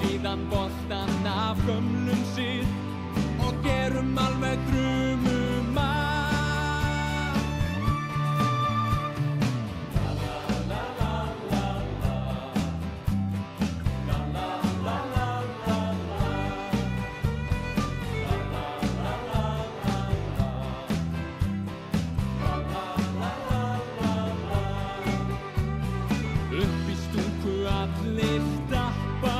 síðan boltan af gömlum sið og gerum alveg drumum að. Upp í stúku allir stappa,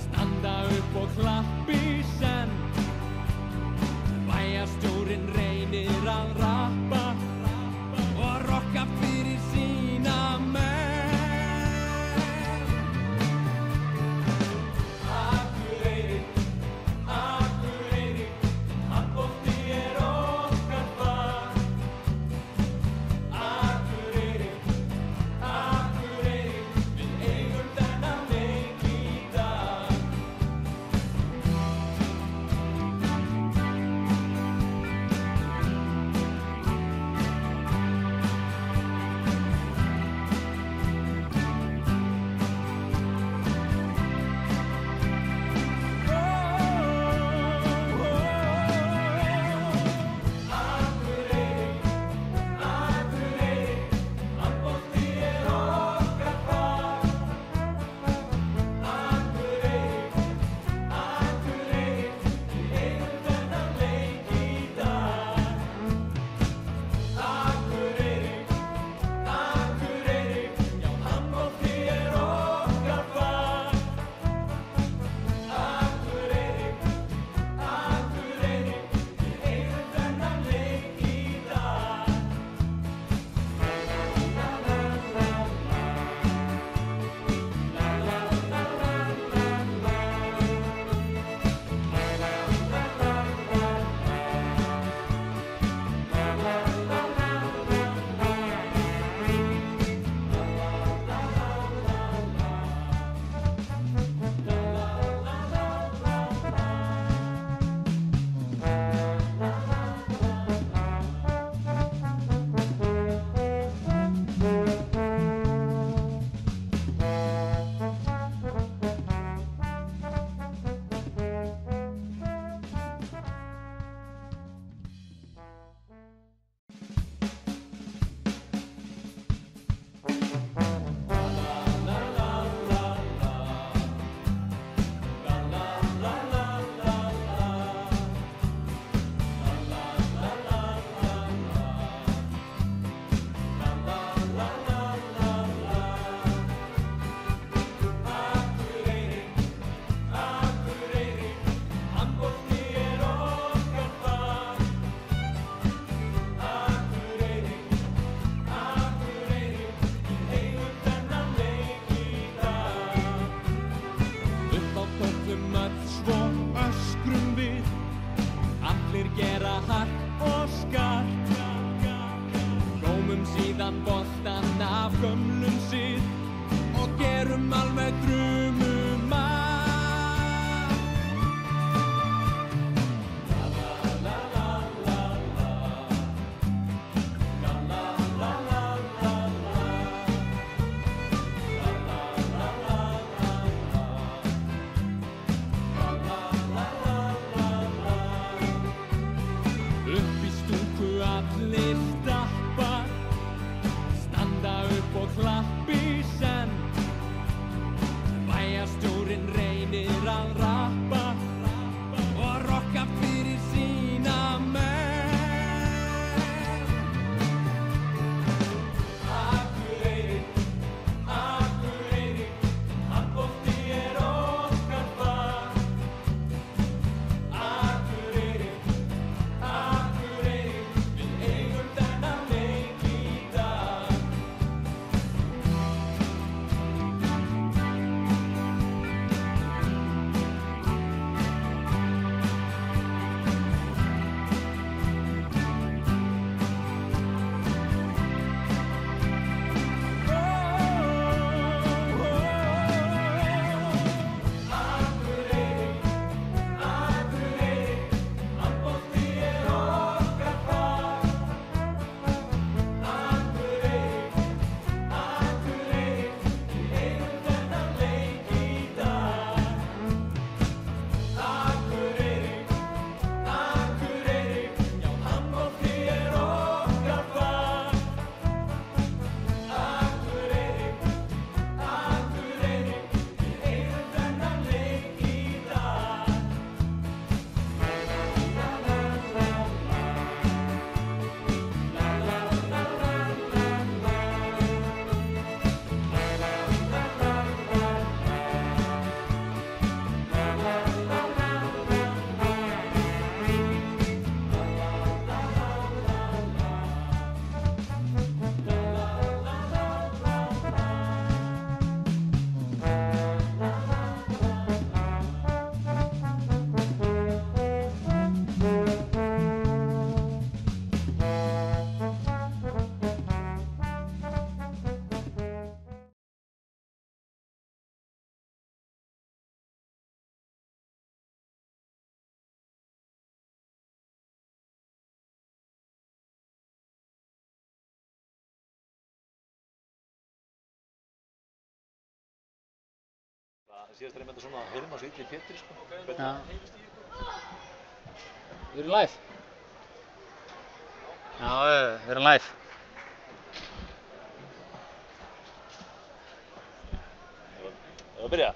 standa upp og klappi senn. Bæjarstjórinn reynir að rappa og rokka fyrir sína menn. Akureyri, Akureyri, handbolti okkar fag. Akureyri, Akureyri, við eigum þennan leik í dag. Síðan boltan af gömlum sið og gerum alveg drumum að. La la la la la la, la la la la la la, la la la la la la, la la la la la. Upp í stúku allir stappa, standa upp og klappi senn. síðast þegar ég myndi svona heyrðum á svo illa í Pétri, sko. Já. Við erum live. Já, við erum live. Ef að byrja.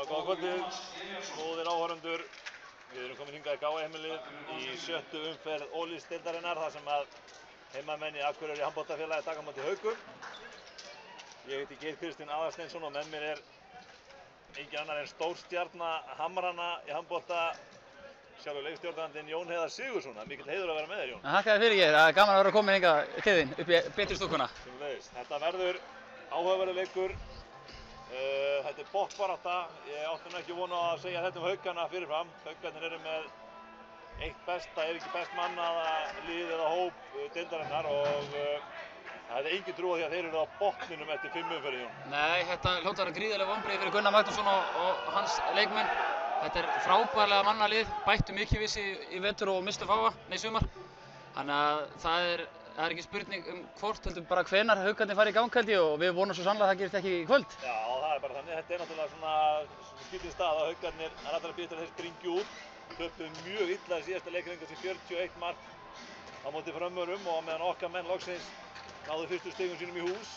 Góða kvöldið, góðir áhorfendur. Við erum komin hingað í Gáa-heimilið í 7. umferð Ólísdeildarinnar þar sem að heimamenn í Akureyri handboltafélagi taka á móti Haukum. Ég heiti Geir Kristinn Aðalsteinsson og með mér er engin annar en stórstjarna Hamrana í handbolta, sjálfur leikstjórnandinn Jón Heiðar Sigurðsson. Það er mikill heiður að vera með þér, Jón. Þakka þér fyrir, Geir. Það er gaman að vera komin hingað til þín upp í betri stúkuna. Þetta verður áhugaverður leikur. Þetta er botnbarátta. Ég átti nú ekki von á að segja þetta Haukana fyrirfram. Haukarnir eru með eitt besta, ef ekki best mannaða lið eða hóp deildarinnar og það er engin trú á því að þeir eru á botninum eftir 5 umferðir, Jón. Nei, þetta hljóta að vera gríðarleg vonbrigði fyrir Gunnar Magnússon og hans leikmenn. Þetta er frábærlega mannalið, bættu mikið við sig í vetur og mistu fáa, sumar. Þannig að það er ekki spurning hvort, heldur bara hvenær Haukarnir fara í gang held ég og við vonum svo sannlega að það gerist ekki í kvöld. Já, það er bara þannig. Þetta er náttúrulega svona skítinn stað að Haukarnir er alltaf að býta þeir springi út. Töpuðu mjög illa í síðasta leikringu sem 41 mark á móti Frömmurum og meðan okkar menn loksins náðu fyrstu stigum sínum í hús.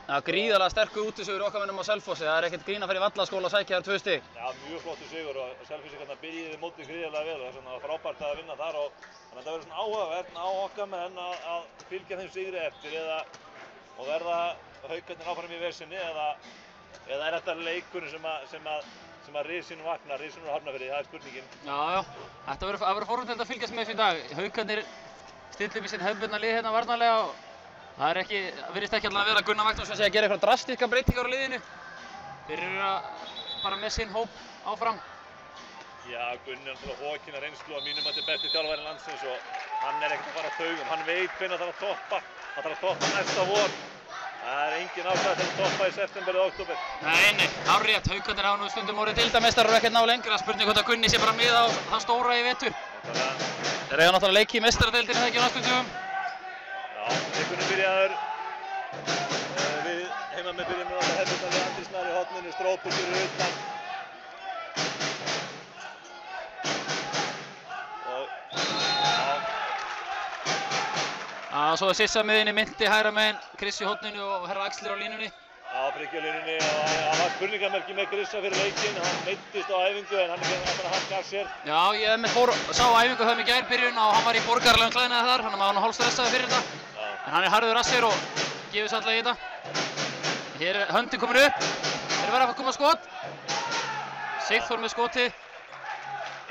Já, gríðarlega sterkur útisigur okkar mennum á Selfossi. Það er ekkert grín að fara í Vallaskóla og sækja þar 2 stig. Já, mjög flottur sigur og Selfyssingarnir byrjuðu mótið gríðarlega vel og þess vegna var frábært að vinna þar og þannig að þetta verður svona áhugavert á okkar menn að fylgja þeim sigri eftir og verða Haukarnir áfram í vesinni eða er þetta leikurinn sem að risinn vaknar, risinn úr Hafnarfirði, það er spurningin. Já, þetta verður forvitnilegt að fylgjast með þessu í dag. Haukarnir stilla upp í sitt hefðbundna lið hérna varnarlega og það virðist ekki allavega að vera Gunnar Magnússon sé að gera eitthvað drastíska breytingar á liðinu. Þeir eru bara með sinn hóp áfram. Já, Gunnar til að hókina reynslu og mínum að þetta er besti þjálfari landsins og hann er ekkert að fara á taugum. Hann veit hvenær það þarf að toppa næsta vor. Það er engin ástæða til að toppa í september eða október. Nei, hárrétt. Haukarnir hafa nú stundum orðið deildarmeistarar og ekkert ná lengra. Spurning hvort að Gunni sé bara með á það stóra í vetur. Þeir eiga náttúrulega leiki í meistaradeildinni þegar ekki á næstu dögum. Já, leikurinn byrjaður. Við heimamenn byrjum með okkar hefðbundna Andri Snær í horninu, Strópur fyrir utan. Svo er Sissa miðinni, Mynti hægra megin, Chris í horninu og herra Axlir á línunni. Já, Frikki á línunni og það var spurningamerki með Krissa fyrir leikinn. Hann meiddist á æfingu en hann er að halda af sér. Já, ég sá æfingu höfum í gær byrjun og hann var í borgaralegum klæðnaði þar, hann var hálf stressaður fyrir þetta. Já. En hann er harður að sér og gefur sér alltaf í þetta. Hér er höndin komin upp. Verið að koma skot. Sigþór með skotið.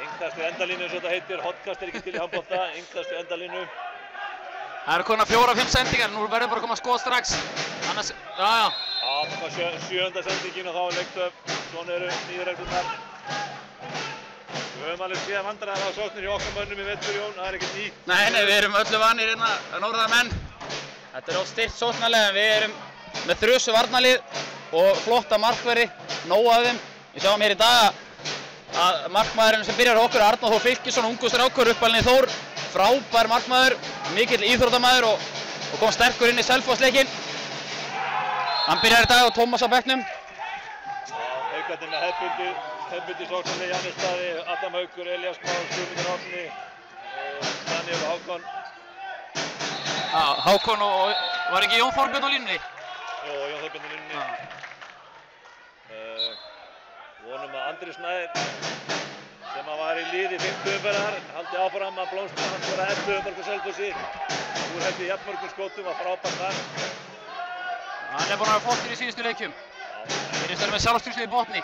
Innkast við endalínu eins og þetta heitir. Hotkast er ekki til í handbolta. Innkast við endalínu. Það eru konar 4-5 sendingar, nú verður bara að koma skot strax. Annars, já. Já, það var 7. sendingin og þá er leiktöp. Svona eru nýju reglurnar. Við höfum alveg séð vandræðar á sóknir hjá okkar mönnum í vetur, Jón. Það er ekkert nýtt. Nei, við erum öllu vanir hérna norðarmenn. Þetta er óstilt sóknarlega en við erum með þrjusu varnarlið og flotta markverði, nóg af þeim. Við sjáum hér í dag að markmaðurinn sem byrjar hjá okkur er Arnór Þór Fylkisson, ungur strákur, uppalinn í Þór. Frábær markmaður, mikill íþróttamaður og kom sterkur inn í Selfoss-leikinn. Hann byrjar í dag á Tómas á bekknum. Já, Haukarnir með hefðbundi sóknarlið, Jannis Daði, Adam Haukur, Elías Már, Guðmundur Árni, Daniel og Hákon. Já, Hákon og var ekki Jón Þorbjörn á línunni? Jó, Jón Þorbjörn á línunni. Vonum að Andri Snær, sem var í liði 5. umferðar, haldi áfram að blómstra. Hann skoraði 11 mörk á Selfossi. Úr held í jafnmörgum skotum, var frábært þar. Hann er búinn að vera flottur í síðustu leikjum. Virðist vera með sjálfstjórnslu í botni.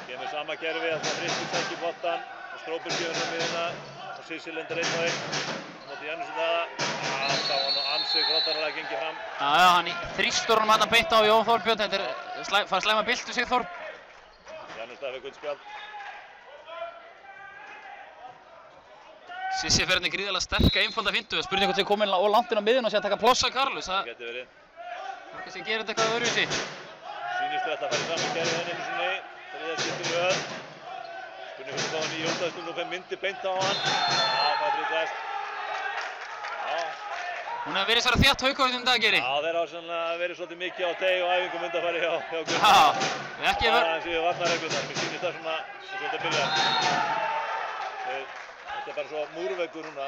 Kemur sama kerfi að það Fristur sækir boltann og Strópur gefur hann miðina og Sissi lendir 1-1. Móti Jannis Daða. Það var nú ansi grótarlega gengið fram. Já, hann þrýstur honum hann beint á Jón Þorbjörn. Þetta er fara slæma byltu Sigþór. Jannis Daði fekk gult spjald. Sissi fer hérna gríðarlega sterka, einfalda fintu. Spurning hvort þið komin og langt inn á miðjuna og sé að taka ploss af Carlos. Það geti verið. Kannski gerir þetta eitthvað öðruvísi. Sýnist þetta að fara fram í kerfið henni einu sinni. Þriðja skiptið í röð. Spurning hvort þá hann í Jóndaðstunum og fer Myndi beint á hann. Já, Patrik West. Já. Hún hefur verið svara þétt Haukavöllum dag, Geiri. Já, þeir hafa sannlega verið svolítið mikið á deg og æfingum undanfari hjá Gunnar. Já, ekki Það er aðeins við varnarreglurnar. Mér sýnist það svona eins og þetta byrjar. Þetta er bara svo múrveggur núna.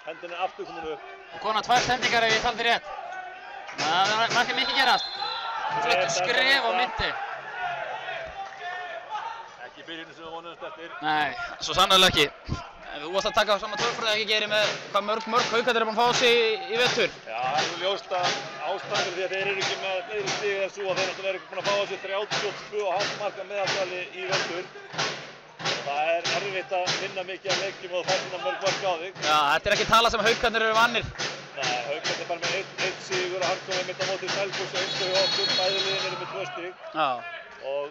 Hendin er aftur komin upp. Og konar 2 sendingar ef ég taldi rétt. Það var ekki mikið gerast. Flott skref á Myndi. Ekki byrjunum sem við vonumst eftir. Nei, svo sannarlega ekki. Þú varst að taka saman tölfræði ekki Geiri með hvað mörg Haukar eru búin að fá sig í vetur. Já, það er nú ljóst að ástæður því að þeir eru ekki með fleiri stig en svo að þeir náttúrulega eru búin að fá á sig 32,5 marka meðaltali í vetur. Það er erfitt að vinna mikið af leikjum og það fær svona mörg mörk á þig. Já, þetta er ekki tala sem Haukarnir eru vannir. Nei, Haukarnir er bara með einn sigur og hann komið mitt á móti Selfoss eins og hjá okkur. Bæði liðin eru með 2 stig. Já. Og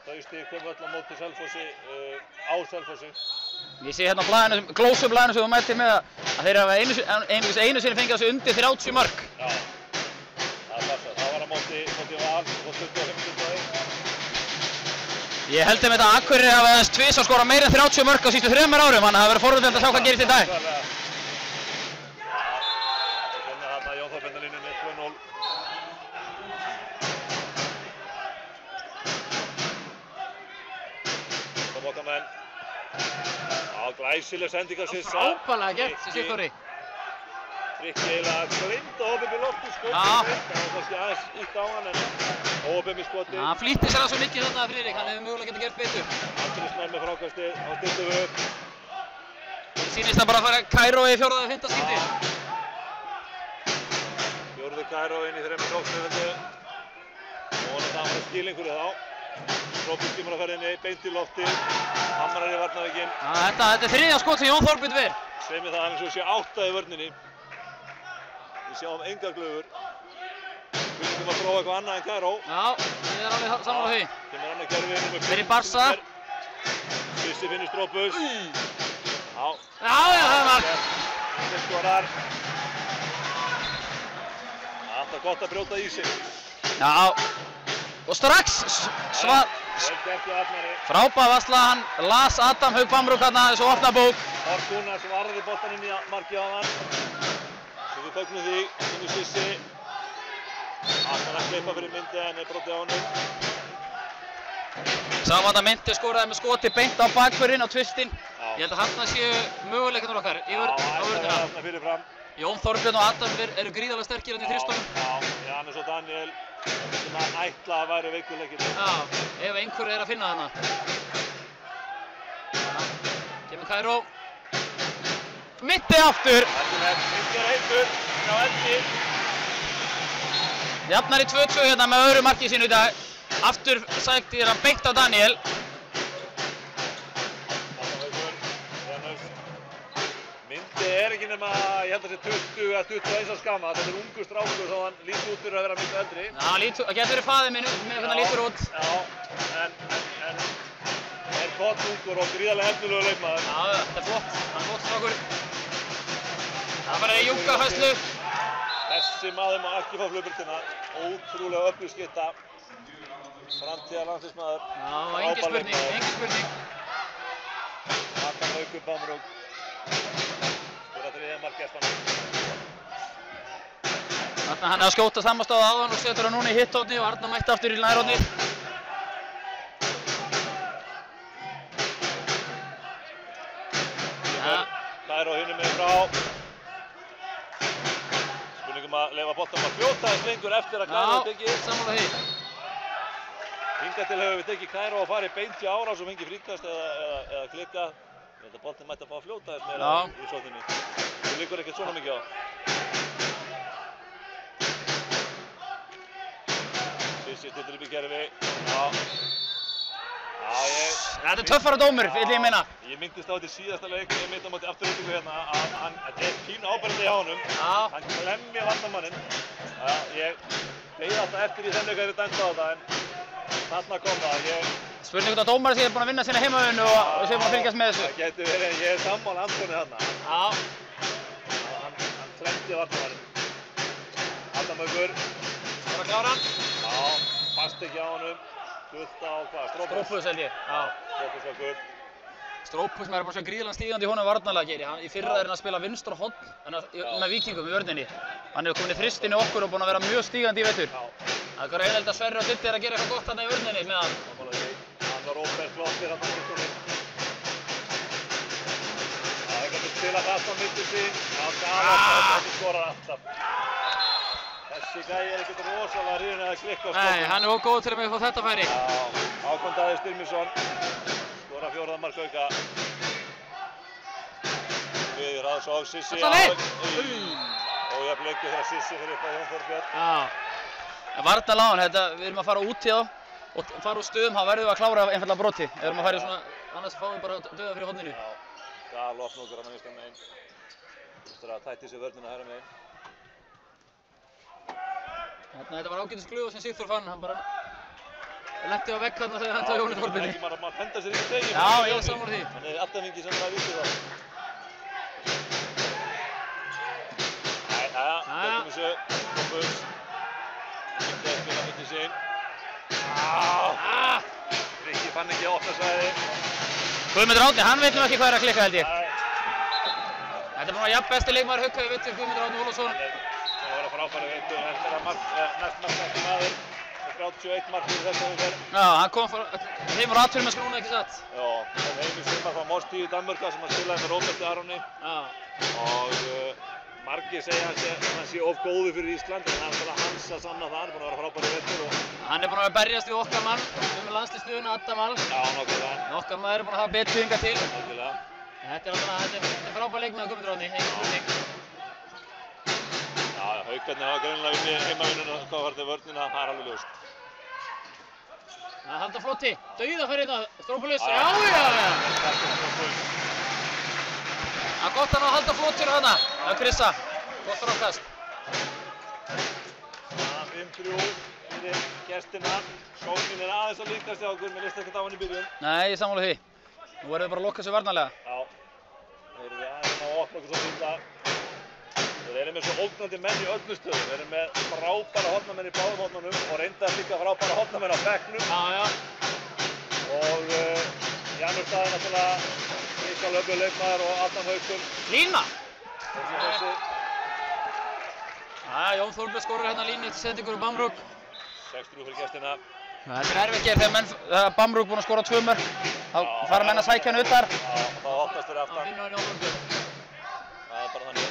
þau stig komu öll á móti Selfossi, á Selfossi. Ég sé hérna á blaðinu, glósublaðinu sem þú mættir með að þeir hafa einu sinni fengið á sig undir 30 mörk. Já, það passar. Það var á móti Val og 25-21. Ég held þeim þetta að Akureyri hafa aðeins tvisvar skorað meira en 30 mörk á síðustu 3 árum, þannig að það verður forvitnilegt að sjá hvað gerist í dag. Og svona þarna Jón Þorbjörn á línunni með 2-0. Kom okkar menn. Já, glæsileg sending af Sissa. Frábærlega gert, Sigþóri. Frikki eiginlega gleymd að hopa upp í lofti skotið. Já. Það var kannski aðeins ítt á hann en hopa upp í skotið. Hann flýtti sér að svo mikið þarna Friðrik, hann hefði mögulega getað gert betur. Andri Snær með frákastið, þá stillum við upp. Sýnist það bara að fara Kaíró í 4. eða 5. skipti. Fjórði Kaíró inn í 3 sóknum held ég. Og vonandi að hann fær skil einhverju þá. Strópur skimur á ferðinni, beint í lofti. Hamrar í varnarveginn. Þetta er 3. skot sem Jón Þorbjörn ver. Segir mér það eins og sé 8 í vörninni. Við sjáum engar glöfur. Við viljum að prófa eitthvað annað en Kaíró. Já, ég er alveg sammála því. Kemur annað kerfi inn með Þeir í Barsa. Sissi finnur Strópus. Já, það er mark. Þeir skorar. Alltaf gott að brjóta í sig. Já, og strax Vel gert hjá Arnari. frábær varsla, hann las Adam Hauk-Bamrúk hérna þessu opna bók. Þór Gunnar sem varði boltann inn í markið á hann. Svo við fögnum því, Kynni Sissi. Alltaf að klippa fyrir Myndi en brotið á honum. Sáum að Myndi skoraði með skoti beint á bakvörðinn á tvistinn. Já. Ég held að þarna séu möguleikarnir okkar á vörðina. Þarna fyrir fram. Jón Þorbjörn og Adam eru gríðarlega sterkir hérna í þristunum. Já, Janus og Daniel sem að ætla að væri veikuleikir. Já, ef einhver er að finna þarna. Kemur Kairó. Myndi aftur. Myndi er heitur hjá Eldi. Jafnar í 2-2 hérna með öðru marki sínu í dag. Aftur sækti hann beint á Daniel. Myndi er ekki nema, ég held að það sé 20 eða 21 árs gamall. Þetta er ungur strákur þó hann lítur út fyrir að vera miklu eldri. Já, það getur verið faðir minn með hvernig hann lítur út. Já, en er gott ungur og gríðarlega efnilegur leikmaður. Já, þetta er flott. Hann er flott strákur. Það var í júkkafæslu. Þessi maður má ekki fá flugbrautina. Ótrúlega öflug skytta. Framtíðar landsliðsmaður. Já, engin spurning. Adam Haukur Bamrúk. Skora 3. mark gestanna. Þarna hann er að skjóta samastáð áðan og setur hann núna í hitthóðni og Arnar mætti aftur í nærhóðni. Kairó hinum megin frá. Spurningum að leyfa boltanum að fljóta þess lengur eftir að Kairó tekið. Já, sammála því. Hingað til höfum við tekið Kairó og farið beint í árás og fengið fríkast eða klikkað. Ég held að boltinn mætti að fá að fljóta þess meira í sókninni. Það liggur ekkert svona mikið á. Sissi stillir upp í kerfi. Þetta er töffara dómur, vil ég meina. Ég myndist á þetta í síðasta leik, ég myndi á móti Aftureldingu hérna að þetta er pínu áberandi hjá honum. Hann klemmi varnarmanninn. Ég beið alltaf eftir í þeim leik að ég dæmst á þetta en þarna kom það. Spurning hvort að dómari sé búinn að vinna sína heimavinnu og sé búinn að fylgjast með þessu. Það getur verið en ég er sammála Antoni þarna. Hann klemdi varnarmanninn. Adam Haukur. Bara klára hann. Fast ekki á honum. Fullt á hvað? Strópus held ég. Strópus okkur. Strópus maður er bara svo gríðarlega stígandi í honum varnarlega Geiri. Í fyrra er hann að spila vinstra horn með Víkingum í vörninni. Hann hefur komin í þristinni okkur og búinn að vera mjög stígandi í vetur. Það er einheld að Sverrir og Diddi er að gera eitthvað gott þarna í vörninni með hann. Hann var óferð flottir þarna í þristunni. Það er kannski spilað fast á milli sín. Hann skorar alltaf. Þessi gæi er ekkert rosalega hrifinn að klikka á skottum. Nei, hann er of góð til að fá þetta færi. Hákon Daði Styrmisson skora 4. mark auka. Við Raðsók, Sissi ójafn leikur þegar Sissi fyrir upp á Jón Þorbjörn. Varnarlega á hann, við erum að fara út í þá og fara úr stöðum, þá verðum við að klára einfaldlega broti. Við erum að fara í svona, annars fáum við bara döða fyrir horninu. Gal opna okkur hann að vinstra megin. Þurftur að tætti sér vörnina hægra megin. Þetta var ágætis glöðu sem Sigþór fann, hann bara lendi á vegg þarna þegar hann tók Jóni Þorbirni. Maður hendar sér í tegin. Já, ég er sammála því. Hann er alltaf fengið sem það vísir það. Tökum þessu. Strópus. Myndi að spila myndi sín. Rikki fann ekki að opna svæði. Guðmundur Árni, hann veit nú ekki hvað er að klikka held ég. Þetta er bara jafn besti leikmaður Hauka í vetur, Guðmundur Árni Ólafsson. Það var að frábæra veitur, þetta er næst markmætti maður með 31 mark í þessa umferð. Já, hann kom heim úr atvinnumennsku núna, ekki satt? Já, kom heim í sumar frá Mosti í Danmörka sem hann spilaði með Róberti Aroni. Og margir segja að hann sé of góður fyrir Ísland, en hann er hans að sanna það, hann er búinn að vera frábæri veitur. Hann er búinn að berjast við okkar mann, landsliðsstuðuna Adam Wall. Já, nokkulega. Okkar maður er búinn að hafa betur hingað til. Nokkulega. Þetta er frábær leikmaður Guðmundur Árni, engin spurning. Haukarnir hafa greinilega unnið heimavinnuna hvað var þetta vörnina, það er alveg ljóst. Það halda flotti, dauðafæri þetta, Strópulus, já! Það er gott að halda flottir hana, það er Krissa, gott frákast. 5-3 fyrir gestina, sóknin er aðeins að líkast hjá okkur, mér leist ekkert á hann í byrjun. Nei, ég sammála því, nú verðum við bara að lokka þessu varnarlega. Já, þeir eru aðeins að opna okkur svo fylgta. Þeir eru með svo ógnandi menn í öllu stöðum. Þeir eru með frábæra hornamenn í báðum hornunum og reyndar líka frábæra hornamenn á bekknum. Og Janus Daði náttúrulega líka lögðu leikmaður og Adam Haukur. Lína! Jón Þórbjörn skorar hérna línu eftir sendingur úr Bamrúk. 6-3 fyrir gestina. Þetta er erfitt hér þegar Bamrúk búinn að skora 2 mörk. Þá fara menn að sækja hann utar. Já, þá opnast fyrir aftan. Þá finnur hann Jón Þórbjörn. Það er bara þannig.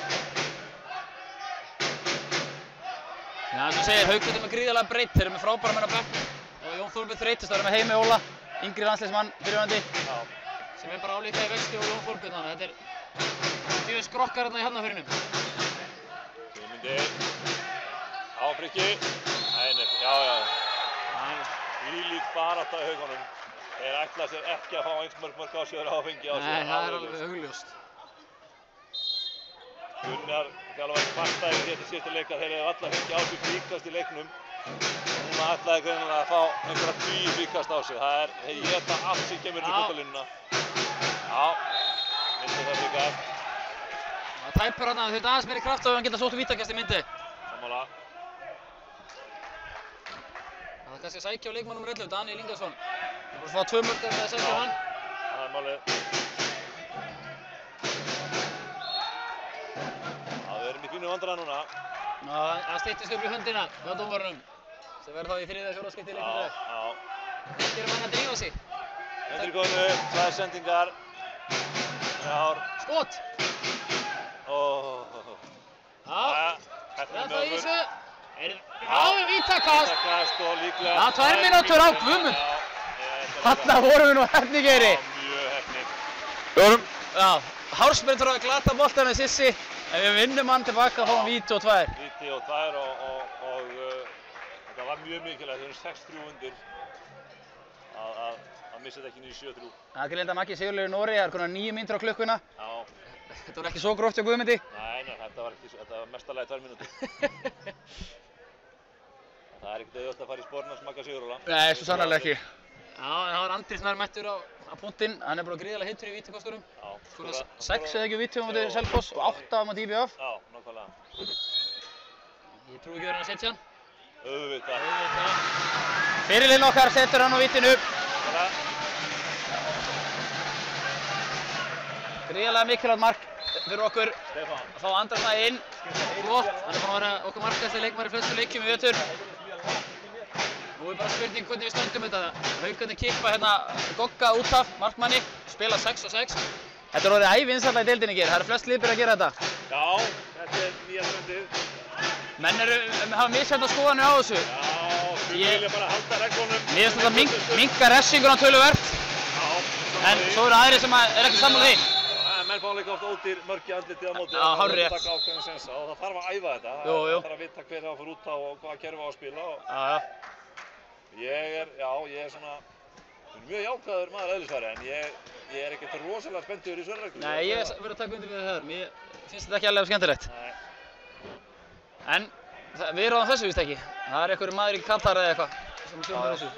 Já, eins og segir, Haukarnir með gríðarlega breytt. Þeir eru með frábæra menn á bekknum. Og Jón Þórbjörn þreytist, það eru með Heimi Óla, yngri landsliðsmann, fyrirverandi. Sem er bara álíka í vexti og Jón Þórbjörn, þannig að þetta er mjög skrokkar hérna í Hafnarfirðinum. Guðmundi, áfriki, já. Þvílík barátta í Haukunum. Þeir ætla sér ekki að fá eins mörg á sig og áfengi á sig. Nei, það er alveg augljóst. Gunnar þjálfari kvartaði hér til síðustu leik að þeir hefðu alla fengið á sig fríkast í leiknum. Núna ætlaði greinilega að fá einhverja 10 fríkast á sig. Það er, þeir éta allt sem kemur inn í fótboltalínuna. Já, myndi það fríkast. Það tæpur hann að þau aðeins meiri kraft og hann geta sótt vítakast í myndi. Sammála. Það er kannski að sækja á leikmannum 11, Daniel Ingarsson. Það er bara að fá 2 mörk með að sækja á hann. Það er málið. Við erum í fínu vandræði núna. Það styttist upp í höndina hjá dómarunum. Sem verður þá í 3. eða 4. skipti í leiknum dag. Þetta eru menn að drífa sig. Þetta er góðinu, 2 sendingar. Skot! Þetta er það í þessu. Vítakast! Vítakast og líklega... 2 mínútur á Guðmund. Þarna vorum við nú hefni, Geiri. Mjög hefni. Hársmenn þarf að glata boltan með Sissi. Ef við vinnum hann tilbaka þá fáum víti og 2. Víti og 2 og þetta var mjög mikilvægt. Þeir eru 6-3 undir að missa þetta ekki niður í 7-3. Það er til enda Maggi Sigurleifur Nóri, það er konar 9 mínútur á klukkuna. Já. Þetta var ekki svo gróft hjá Guðmundi. Nei, þetta var mestalagi 2 mínútur. Það er ekkert auðvitað að fara í spórinn hans Magga Sigurjóla. Nei, svo sannarlega ekki. Já, en það var Andri Snær mættur á punktinn. Hann er bara gríðarlega hittur í vítakosturum. Skoraði 6 eða ekki víti á móti Selfoss og 8 á móti IBF. Já, nákvæmlega. Ég trúi ekki verið að setja hann. Auðvitað. Fyrirliðinn okkar setur hann á vítinu. Gríðarlega mikilvægt mark fyrir okkur að fá Andra Snæ inn. Flott, hann er búinn að vera okkar markahæsti leikmaður í flestu leikjum í vetur. Nú er bara spurning hvernig við stöndum þetta. Haukarnir kippa hérna Gogga út af markmanni, spila 6-6. Þetta er orðið ævinsælla í deildinni, Geir. Það eru flest lið byrjað að gera þetta. Já, þetta er nýja trendið. Menn hafa misjafnar skoðanir á þessu. Já, við vilja bara halda reglunum. Mér finnst þetta minnka refsinguna töluvert. Já. En svo eru aðrir sem er ekki sammála því. Menn fá líka oft ódýr mörk í andlitið á móti. Já, hárrétt. Það þarf að taka ákveðinn sensa og það þarf að æfa þetta. Jú. Það þarf að vita hver á fyrir út á og hvaða kerfi á að spila. Ég er svona mjög jákvæður maður eðlisfæri en ég er ekkert rosalega spenntur í svona reglu. Nei, ég verður að taka undir við það. Mér finnst þetta ekki alveg skemmtilegt. Nei. En við ráðum þessu víst ekki. Það er einhverju maður í Katar eða eitthvað sem stjórnar þessu.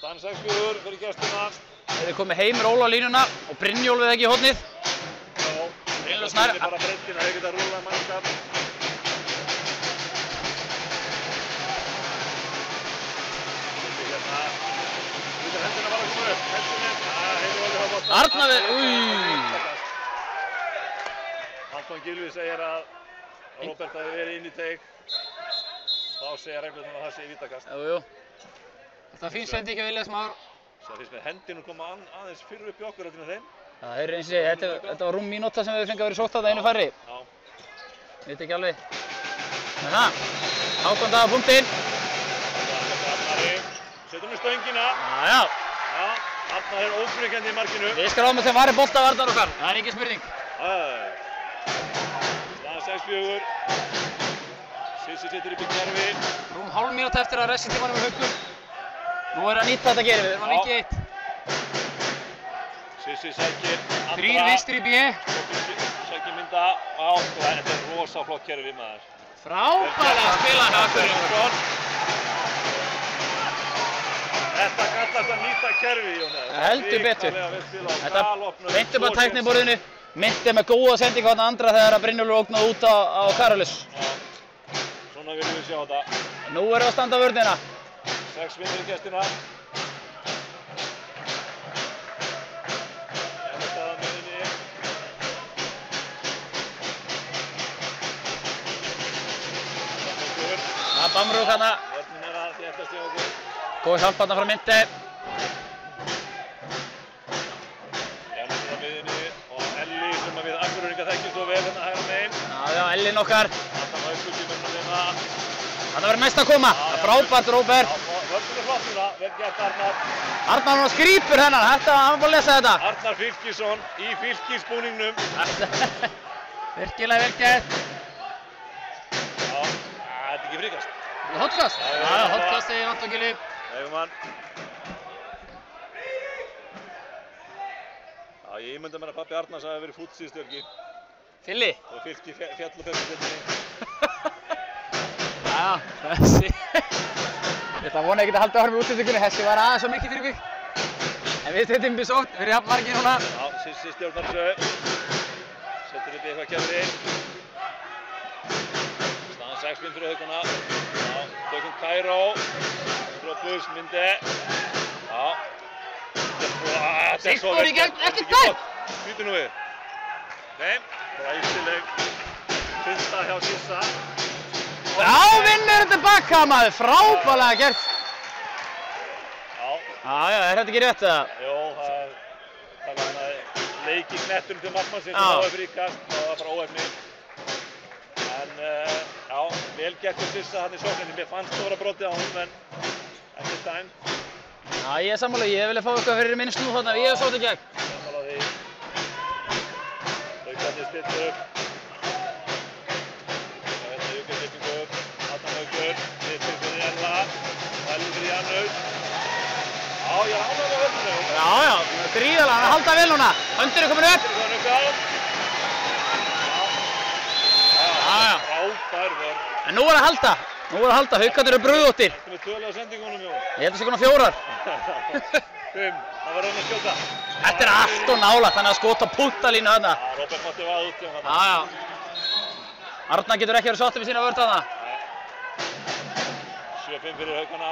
Staðan 6-4 fyrir gestina. Þeir eru komið Heimir Óla á línuna og Brynjólfur ekki í hornið. Brynjólfur Snær. Það er bara breyttin að þeir geta rúlað mannskap. Hendina bara að koma upp. Arnavið, Anton Gylfi segir að Róbert hafi verið inn í teig. Þá segja reglurnar að það sé vítakast. Jú. Það finnst þetta ekki að vilja smár. Það finnst með hendinu koma aðeins fyrir upp í okkur heldur en þeim. Það er eins og ég, þetta var rúm mínúta sem við fengið að vera sótt að það einu færri. Já. Veit ekki alveg. En það, Hákon Daða punktinn. Setur með stöngina. Já. Arnar er ófríkjandi í markinu. Við skráðum að þeim varri boltavarnar okkar. Það er ekki spurning. Staðan 6-4. Sissi setur upp í kerfi. Rúm hálf mínúta eftir að restintímanum er Haukum. Nú er að nýta þetta Geiri, við erum að lengi 1. Sissi sækir Andra. 3 vinstri B. Sækir mynda. Þetta er rosa flott kerfi maður. Frábærlega spilað hjá Akureyri. Þetta kallast að nýta kerfi, Jónas. Heldur betur. Þetta beint upp á tækniborðinu. Myndi með góða sendingu á Andra þegar Brynjólfur ógnaði út á Karolus. Svona viljum við sjá þetta. Nú erum við að standa vörnina. 6 vinnir í gestina. Staðan með inni. Bamrúk hérna. Vörnin að þéttast hjá okkur. Góð hjálp hérna frá Myndi. Janusson á miðjunni og Elli sem við Akureyringar þekkjum svo vel hérna hægra megin. Já, Ellin okkar. Adam Haukur kemur með þeim Þetta verður næst að koma. Frábært, Róbert. Vörnin flott núna, vel gert Arnar. Arnar hann skrýpur hennar. Þetta, hann var búinn að lesa þetta. Arnar Fylkisson í fylkisbúningnum. Virkilega vel gert. Já, þetta er ekki fríkast. Hotkast? Já, hotkast í Vantókili. Leigumann. Já, ég ímynda mér að pabbi Arnars hafi verið fúll síðustu helgi. Fylli. Og Fylki fjall og fjöldinni. Já, þessi. Ég ætla að vona ekkert að halda áfram í útsendingunni. Þessi var aðeins svo mikið fyrir mig. En við stundum við sótt fyrir jafnmargir núna. Já, Sissi stjórnar þessu. Setur upp í eitthvað kefri. Staðan 6 fyrir Haukana. Já, tökum Kairó. Strópus, Myndi. Já. Sigþór í gegn, ekkert gott. Býtu nú við. Nei, glæsileg fyrsta hjá Sissa. Já, vinnur þetta baka maður. Frábærlega gert. Já. Já, er þetta ekki rétt eða? Jó, það var leik í knettunum til markmannsins sem náði fríkast. Það var bara óefni. En já, vel gert til Sissa hann í sókninni. Mér fannst það vera brotið á hún, en ekki stæn. Já, ég er sammála. Ég vilja fá eitthvað fyrir minn snúð þarna. Ég hef sótt í gegn. Sammála því. Haukarnir stillt upp. Haukur stilling upp. Adam Haukur. Stilling fyrir Ella. Elli fyrir Janus. Já, ég er ánægður með vörninu. Já, gríðarlega. Hann halda vel núna. Höndur er komin upp. Já. Frábær vörn. En nú er að halda. Haukarnir eru brugðóttir. Þetta með tölu á sendingunum, Jón. Ég held að það sé konar 4. 5. Það var raun að skjóta. Þetta er allt og nálægt. Þannig að skota púttalínu þarna. Já, Róbert mátti vaða út hjá hann. Já. Arnar getur ekki verið sáttur við sína vörn þarna. 7-5 fyrir Haukana.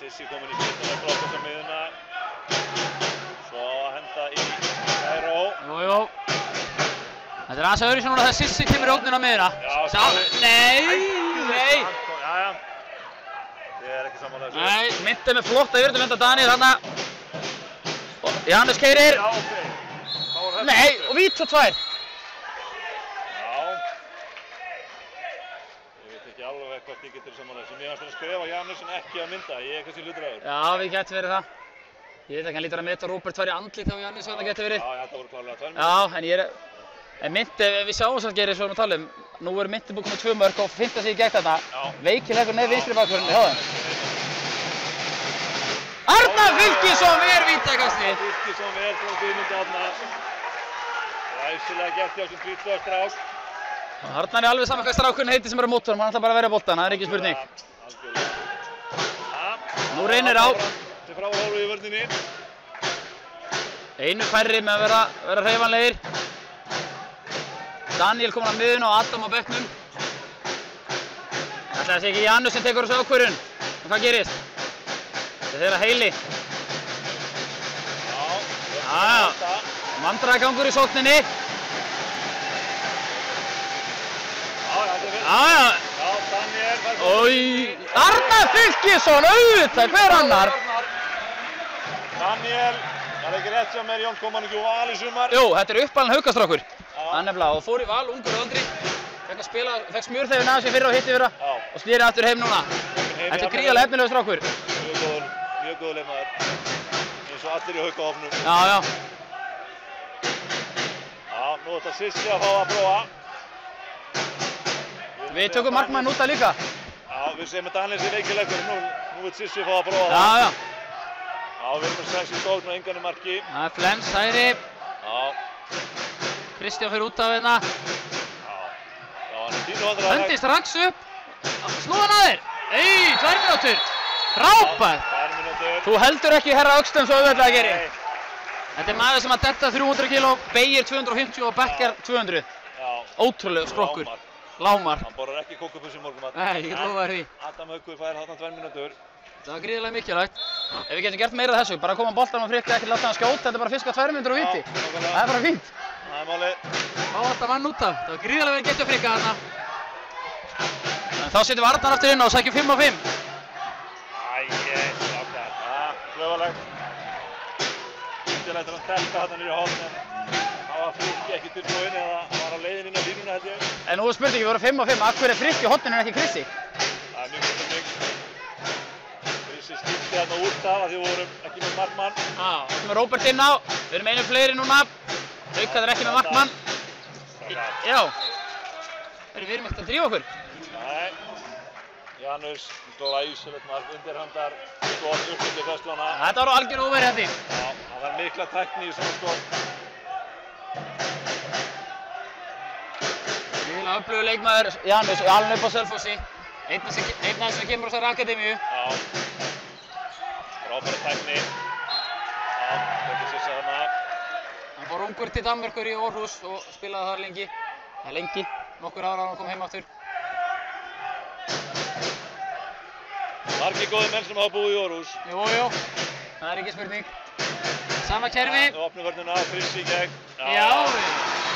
Sissi komin í spilna með Brókast á miðuna. Svo að henda í Kairó. Jú. Þetta er aðeins öðruvísi núna þegar Sissi kemur í ógnina á miðuna. Nei. Jæja. Ég er ekki sammála þessu. Nei, Myndi með flotta yfirlenda Daniel þarna. Janus keyrir. Já, ok. Nei, og vít svo 2. Alveg hvort ég getur sammála þessu. Mér fannst að skrifa Janus en ekki að Mynda. Ég er kannski hlutræður. Já, við getum verið það. Ég veit ekki, hann lítur að Myndi og Róbert var í andlit á Janus og það getur verið. Já, þetta voru klárlega 2 mörk. Já, en ég er... En Myndi, við sjáum svo að gera svo að tala um. Nú er Myndi búinn með 2 mörk og 5 sig í gegn þetta. Veikilegur neð vinstri bakvörðinni hjá þeim. Arnar Fylkisson ver vítakastið. Fylkisson ver frá Guðmundi Árna. Glæsilega gert hjá sem 20 strák. Arnar er alveg saman hvað strákurinn heitir sem er á mótornum, hann ætlar bara að vera á boltan, það er ekki spurning. Nú reynir á. Sem fráhólu í vörninni. Einu færri með að vera hreyfanlegir. Daniel komin á miðun og Adam á bekknum. Ætli það sé ekki Janus sem tekur þessu ákvörðun. Og hvað gerist? Þetta er að Heili. Já. Vandræðagangur í sókninni. Já, Daniel. Arnar Fylkisson, auðvitað, hver annar? Daniel, það er ekki rétt hjá mér, Jón, kom hann ekki úr Val í sumar? Jú, þetta er uppalinn haukastrákur. Hann nefnilega, og fór í Val, ungur og aldri. Fekk smjörþefinn aðeins í fyrra og hitti fyrra. Og snýri aftur heim núna. Þetta er gríðarlega efnilegur strákur. Mjög góður leikmaður. Eins og allir í haukahópnum. Já. Já, nú ætlar Sissi að fá að prófa. Við tökum markmann út að líka. Já, við segjum að Daniel sé veikilegur. Nú vil Sissi fá að prófa það. Já. Já, við erum með 6 í stókn og engan í marki. Það er Flens hægri. Já. Kristján fyrir út af hérna. Já, hann er pínu vandræðaleg. Hendi strax upp. Snúðan að þér. 2 mínútur. Frábært. 2 mínútur. Þú heldur ekki herra Öxtum svo auðveldlega að gera. Þetta er maður sem að detta 300 kg, beygir 250 og backar 200. Já. Ótrúlega skrokkur. Lágmark. Hann borðar ekki kókupus í morgunmat. Nei, ég get lofað þér því. Adam Haukur fær þarna 2 mínútur. Það var gríðarlega mikilvægt. Ef við getum gert meira af þessu, bara koma boltanum og Frikka, ekki láta hann skjóta, þetta er bara fiska 2 mínútur á viti. Það er bara fínt. Það er málið. Fá þetta mann út af. Það var gríðarlega vel gert hjá Frikka þarna. En þá setjum við Arnar aftur inn og sækjum 5 á 5. Klaufarlegt. Undirlættur hann telta þarna niður í horn en það var Frikki ekki tilbúinn eða var á leiðin inn á línuna held ég. En nú er spurningi, við vorum 5 á 5, af hverju er Frikki í horninu en ekki Krissi? Það er mjög góð spurning. Krissi skipti þarna út af að því við vorum ekki með markmann. Já, við erum með Róbert inn á, við erum einu fleiri núna. Haukar er ekki með markmann. Já. Við erum ekkert að drífa okkur. Nei. Janus glæsilegt mark undirhandar skot upp undir festlana. Þetta var algjör óverjandi. Já, það var mikla tækni í svona skot. Gríðarlega öflugur leikmaður Janus, alveg upp á Selfossi. Einn af þeim sem kemur á þessari akademíu. Já. Frábæra tækni. Já, þetta sé þarna. Hann fór ungur til Danmerkur í Aarhus og spilaði þar lengi. Það er lengi, nokkur ára hann kom heim aftur. Margir góðir menn sem hafa búið í Aarhus. Jú, það er ekki spurning. Sama kerfi. Við opnum vörnuna, Krissi í gegn. Já.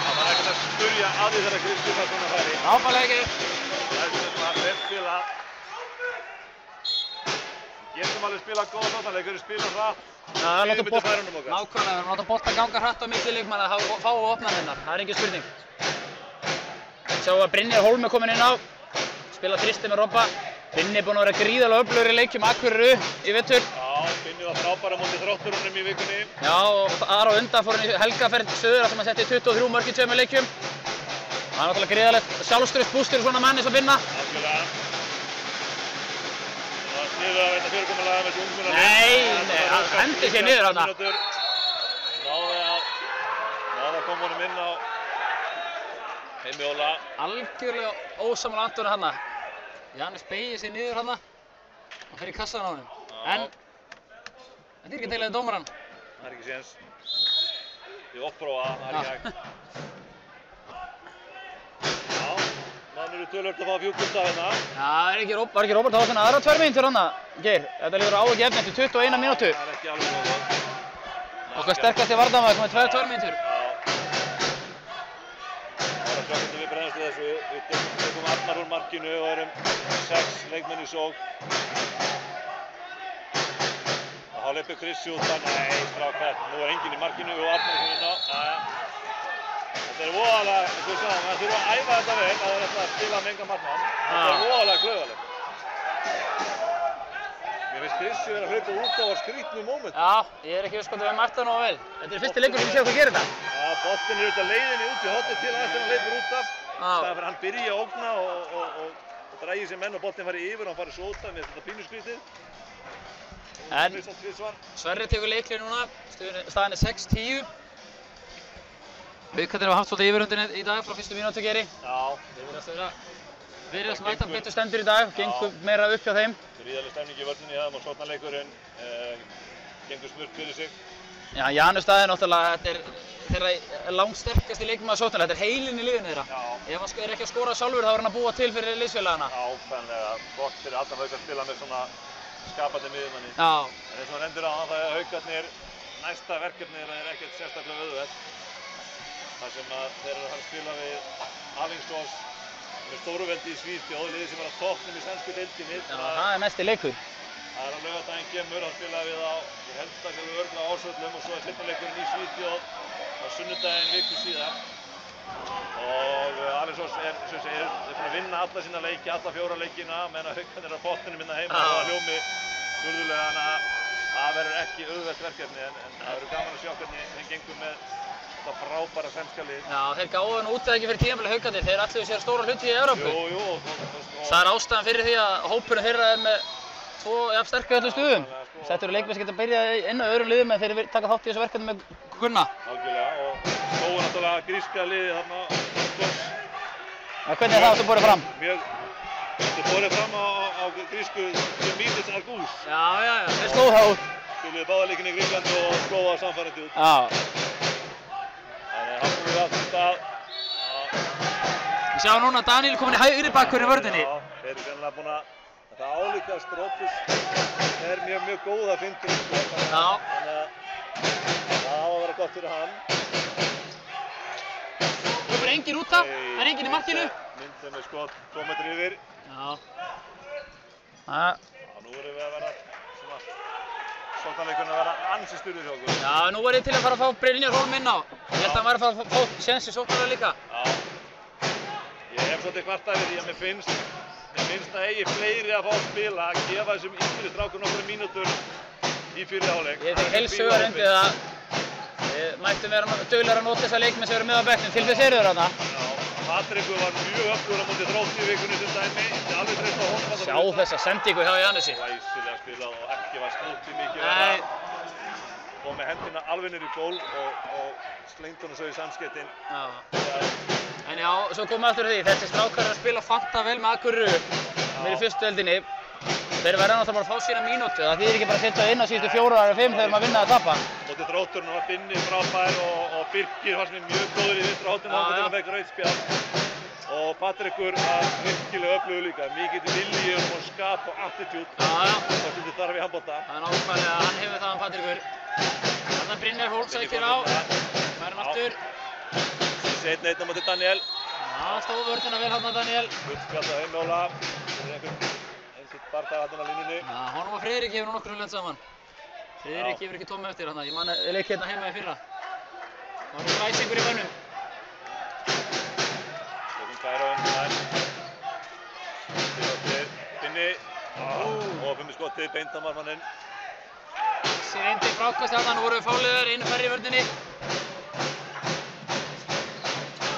Það var ekkert að spurja að því þegar Krissi var svona færi. Áfæðlega ekki. Þetta var vel spilað. Getum alveg spilað góða sóknarleik, spila hratt. Nákvæmlega, við erum láta bolta ganga hratt á milli leikmanna að fá að opna hennar. Það er engin spurning. Sjáum að Brynjar Hólm er kominn inn á. Spila þristi með Robba. Binni er búinn að vera gríðarlega öflugur í leikjum Akureyri í vetur. Já, Binni var frábær á móti Þrótturunum í vikunni. Já, og þar á undan fór hann í helgaferð Söðra sem hann setti 23 mörk í 2 leikjum. Það er náttúrulega gríðarlegt sjálfstraust búst fyrir svona mann eins og Binna. Algjörlega. Það var sniðugt að veita fyrirkomulag með þessu ungmennalið. Nei, hann hendir sér niður þarna. Náði að koma honum inn á Heimi Óla. Algjörlega ósammála Antoni þarna. Janus beygir sig niður hana og fer í kassan á honum. En þetta er ekki deilað við dómarann. Það er ekki séns. Ég opprófa, það er ekki hægt. Já, menn eru tölvöld að fá fjúkvölda hérna. Já, var ekki Róbert að hafa svona aðra 2 mínútur hana, Geir. Þetta líður á ekki efni eftir 21 mínútu. Það er ekki alveg góð. Okkar sterkasti varnarmaður komið 2 mínútur. Við brennast við þessu, við tökum Arnar úr markinu og erum 6 leikmenn í sókn. Og þá leipur Krissi út að, nei, strákar, nú er enginn í markinu og Arnar er inn á. Þetta er voðalega, eins og við sáum, það þurfa að æfa þetta vel að það er að spila með engan markmann. Þetta er voðalega klaufarlegt. Mér finnst Krissi vera að hlaupa út á skrítnu móment. Já, ég er ekki viss hvort við hefum mætt það nógu vel. Þetta er fyrsti leikur sem ég sé okkur gera þetta. Já, boltinn er auðvitað leiðinni út í hornið til eftir hann hleypur út af. Það er fyrir hann byrja að ógna og drægi sér menn og boltinn fari yfir og hann fari svo út af með þetta pínuskrítið. En Sverrir tekur leikli núna, staðan er 6-10. Haukarnir hafa haft svolítið yfirhöndin í dag frá fyrstu mínútu Geiri. Já. Þeir virðast mæta betur stendur í dag, gengur meira upp hjá þeim. Gríðarleg stemning í vörninni og sóknarleikurinn gengur smurt fyrir sig. Já, Janus staðið náttúrulega, þetta er þeirra langsterkasti leikmaður sóknarlega, þetta er heilinn í liðinu þeirra. Ef hann er ekki að skora sjálfur þá er hann að búa til fyrir liðsfélagana. Ákveðnlega, gott fyrir Adam Hauk að spila með svona skapandi miðjumanni. Já. En eins og hann endur á það er Haukarnir, næsta verkefni er ekkert sérstaklega auðvelt. Þar sem að þeir eru að fara að spila við Alingsås með Stórveldi í Svíþjóð, liðið sem er á toppnum í sænsku deildinni. Já, það er næsti leikur. Það er á laugardaginn kemur að spila við á, ég held að það sé örugglega á Ásvöllum og svo er seinni leikurinn í Svíþjóð á sunnudaginn viku síðar. Og Alingsås er, sem segir, búin að vinna alla sína leiki, alla 4 leikina, meðan Haukarnir er á botninum hérna heima og það hljómi furðulega, þannig að það verður ekki auðvelt verkefni en það verður gaman að sjá hvernig þeim gengur með þetta frábæra sænska lið. Já, þeir gáðu hann út eða ekki fyrir tímabili Haukarnir, þeir ætluðu sér stóra hluti í Evrópu. Jú. Það er ástæðan fyrir því að hópurinn þeirra er með 2 jafn sterka í öllum stuðum. Þetta eru leikmenn sem geta byrjað inn á öðrum liðum en þeir taka þátt í þessu verkefni með Gunna. Algjörlega, og stóðu náttúrulega gríska liðið þarna. Hvernig er það aftur borið fram? Þetta er borið fram á grísku Semítis Argús. Já, þeir slóðu það út. Spiluðu báða leikina í Gríklandi og slóðu það samfærandi út. Já. Þannig að hafum við aftur stað. Við sjá núna Daniel komin í hægri bakkurinn vörðinni. Já, þeir eru sennilega búin að þetta álíka Strópus mjög góð að finna sko. Já. Þannig að það á að vera gott fyrir hann. Nú er engin út af, það er engin í markinu. Myndið með skot 2 metri yfir. Já. Já, nú erum við að vera svona sóknarleikurinn að vera ansi styrður hjá okkur. Já, nú var ég til að fara að fá Brynjar Hólm inn á. Ég held að hann væri að fara að fá séns í sóknarlega líka. Já. Ég hef svolítið kvartað yfir því að mér finnst að eigi fleiri að fá að spila, að gefa þessum yngri strákum nokkrum mínútur í fyrri hálfleik. Ég tek heils hugar undir það. Við mættum vera duglegir að nota þessa leikmenn sem eru með á bekknum. Til þess eru þeir þarna. Já, Patrekur var mjög öflugur á móti Þrótti í vikunni sem dæmi. Alveg treyst á honum. Sjá þessa sendingu hjá Janesi. Glæsilega spilað og ekki var snútt í mikið. Nei. Og með hendina alveg niður í gól og slengt honum svo í samskeytin. Já. En já, svo komum við aftur að því. Þessi strákar eru að spila fanta vel með Akureyri. Þeir eru í fyrstu deildinni. Þeir verða náttúrulega bara að fá sína mínútu. Það þýðir ekki bara að setja inn á síðustu 4 eða 5 þegar maður vinna að tapa. Mótið Þrótturinn var Binni frábær og Birkir fannst mér mjög góður í vinstra horninu þangað til hann fékk rautt spjald. Og Patrekur var virkilega öflugur líka. Mikið vilji og skap og attitút. Já. Það sem þið þarf í handbolta. Það er nákvæmlega, hann hefur það Patrekur. Þarna Brynjar Hólm sækir á. Fær hann aftur. Seinna einn á móti Daniel. Já, stóð vörðina vel hann Daniel. Guttspjald á Heimóla. Það er einhvern bardag hann á línunni. Já, honum og Friðrik hefur nokkur lent saman. Friðrik hefur ekki tómið eftir hann. Ég man að leik hérna heima í fyrra. Það var ræsingur í mönnum. Tökum færa þær. Skotið, Binni. Og fyrir skotið, beint á marmanninn. Þessi reyndi frákast þarna, nú voru við fáliðar, einu færri í vörðinni.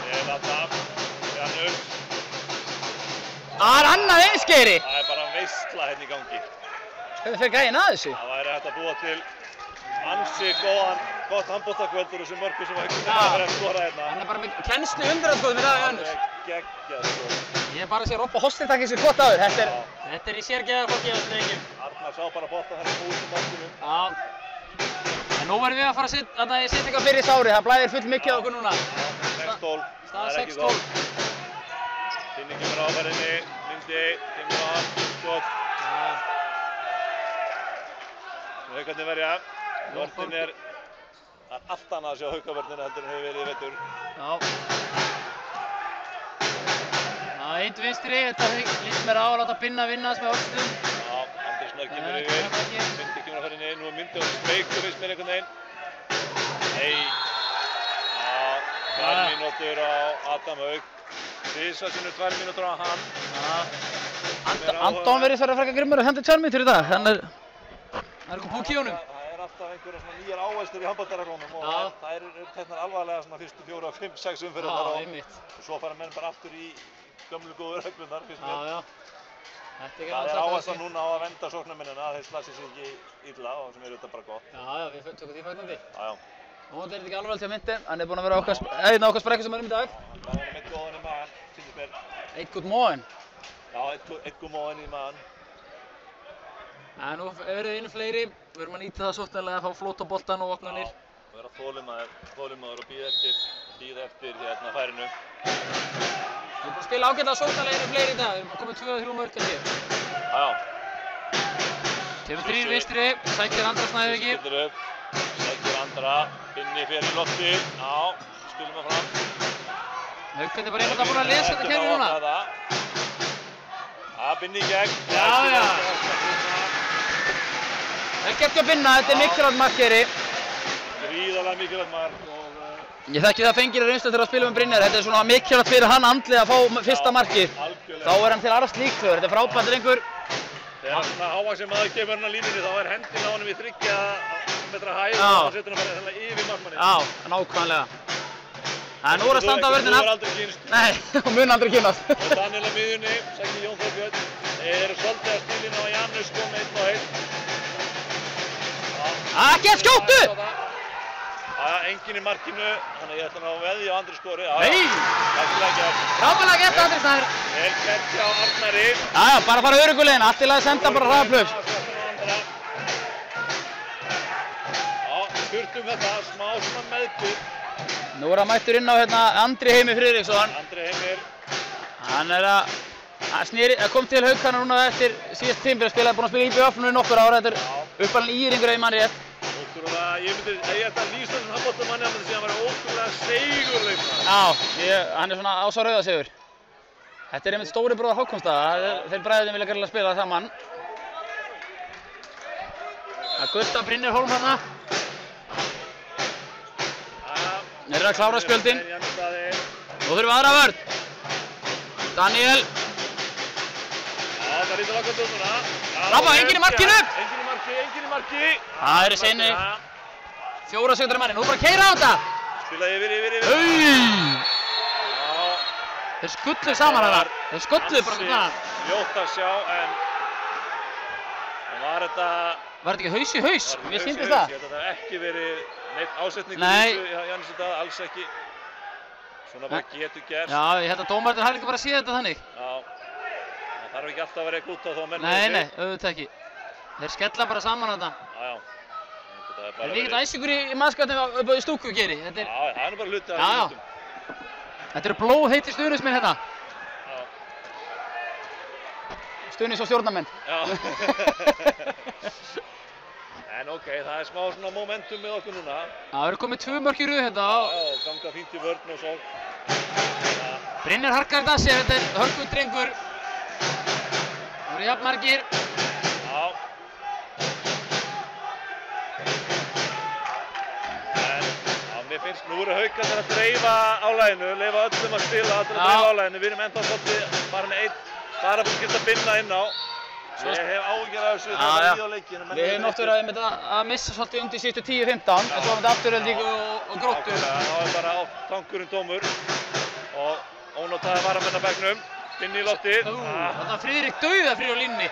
Vel alltaf, Janus. Það er annað einskeri! Það er bara veisla hérna í gangi. Hvernig fer gæinn að þessu? Það væri hægt að búa til ansi gott handboltakvöld úr þessum mörkum sem var einhvern veginn að vera að skora hérna. Hann er bara með kennslu undirhandsskoðum í dag, Janus. Það er geggjað sko. Ég er bara að sé Robba Hostel takk þessu kvot áður. Þetta er í sérgeðarflokki á þessu leikjum. Arnar sá bara boltan hérna út í markinu. Já. En nú verðum við að fara að setja eitthvað fyrir þessu ári. Það blæðir full mikið á okkur núna. 6-12. Staða 6-12. Binni kemur á ferðinni, Myndi, kemur á, skot. Haukarnir verja. Vörnin er allt annað að sjá haukavörnina heldur en hefur verið í vetur. Já. Já, einn vinstri, þetta líst mér á að láta Binna vinna þess með orðstum. Já, Andri Snörr kemur yfir, Myndi kemur á ferðinni, nú er Myndi á speiku finnst mér einhvern veginn. Nei. Já, 2 mínútur á Adam Hauk. Þrísvar sinnum 2 mínútur á hann. Anton verið þar að frekka grimmur og hendur 2 mínútur í dag. Það er eitthvað púk í honum. Það er alltaf einhverja svona nýjar áherslur í handboltareglunum og þær eru teknar alvarlega svona fyrstu 4, 5, 6 umferðirnar og svo fara menn bara aftur í gömlu góðu reglurnar fyrst mér. Já. Það er áherslan núna á að venda sóknarmennina að þeir slassi sig ekki illa og sem er auðvitað bara gott. Já, við tökum því fagnandi. Já. Nú er þetta ekki alvarlegt hjá Myndi, hann er búinn að vera einn á okkar sprekku sem er í dag. Það er með góðan í maðan, sýnir mér. Eitt gott móðinn. Já, eitt góð móðinn í maðan. Nú eru einu fleiri, við erum að nýta það svolítið að fá flót á boltan og opnanir. Og vera þolinmaður og bíða eftir hérna færinu. Við erum búin að spila ágætlega sóknarlega einu fleiri í dag, við erum komið 2-3 mörk að hér. Já. Kemur 3 vinstri, sækir Andra Snævíki. Skildir upp, sækir Andra, Binni fer í lofti. Já, spilum það fram. Haukarnir bara einhvern veginn búin að lesa þetta kerfi núna. Já, Binni í gegn. Já. Vel gert hjá Binna, þetta er mikilvægt markeri. Gríðarlega mikilvægt mark og Ég þekki það fengir í reynslu þegar að spila með Brynjar. Þetta er svona mikilvægt fyrir hann andlega að fá fyrsta markið. Þá er hann til aðra slíkþjóður. Þetta er frábært drengur. Þegar svona hávaxinn maður gefur hann á línunni þá er hendin á honum í 3 metra hæð og þá setur hann bara yfir markmanninn. Já, nákvæmlega. Nú er að standa á vörðina. Þú er aldrei kynst. Nei, hún mun aldrei kynnast. Og Daniel á miðjunni, sækir Jón Þór Björn. Þeir eru svolítið að stílina á Janus sko með 1-1. Ekki að skjóttu! Enginn í markinu, þannig að ég ætla að veðja á Andri skori. Nei! Lækilega gert. Frábærlega gert Andri Snær. Vel gert hjá Arnari. Já, bara fara öruggulegina. Allt í lagi að senda bara hraðaplöf. Já, spurt þetta, smá svona meðbyr. Nú er hann mættur inn á Andri Heimir Friðriksson. Andri Heimir. Hann kom til Haukana núna eftir síðast tímabil, búinn að spila í IBF nú í nokkur ára. Þetta uppalinn Íringur ef ég man rétt. Ótrúlega, ef ég ætti að lýsa þessum handboltamanni, þá myndi ég segja að hann væri ótrúlega seigur leikmaður. Já, hann er svona Ása Rauðasegur. Þetta er einmitt stóri bróðir Hákonstad, þeir bræðurnir vilja greiðlega spila saman. Það Gutta Brynjar Hólm þarna. Þeir eru að klára spjöldin. Nú þurfum við aðra vörn. Daniel. Já, það lítur lakast núna. Rabba, enginn í markinu! Enginn í marki. Það eru seinni. 4 sekúndur í manni, nú bara keyra á þetta! Spila yfir. Þeir skullu saman þarna. Þeir skullu bara svona. Ljótt að sjá, en var þetta... Var þetta ekki haus í haus? Mér sýndist það. Ég held að það hef ekki verið neitt ásetningur í þessu, Jannis í dag, alls ekki. Svona bara getur gerst. Já, ég held að dómarinn hafi líka bara séð þetta þannig. Já. Það þarf ekki alltaf að vera glúta þó að menn Nei, auðvitað ekki. Þeir skella bara saman þetta. Já. Það er mikill æsingur í mannskapnum upp á stúku geri. Já, það er nú bara hluti af hlutum. Þetta eru blóðheitir stuðningsmenn hérna. Stuðnings- og stjórnarmenn. Já. En ok, það er smá svona momentum með okkur núna. Það eru komið 2 mörk í röð hérna. Já, ganga fínt í vörn og svo. Brynjar harkar þetta sér, þetta er hörkull drengur. Það eru jafn margir. Já. Mér finnst nú eru Haukarnir að dreifa álaginu, leyfa öllum að spila, allir að dreifa álaginu. Við erum ennþá svolítið bara með einn varabúskist að binda inn á. Ég hef áhyggjur af þessu þegar það líða á leikinu. Við hefum oft verið að missa svolítið undir síðustu 10-15, en svo var þetta Afturelding og Gróttu. Það var bara á tankurinn tómur og ónotaði varamenn á bekknum, Binni í loftið. Þetta var Friðrik dauðafrýr á línunni.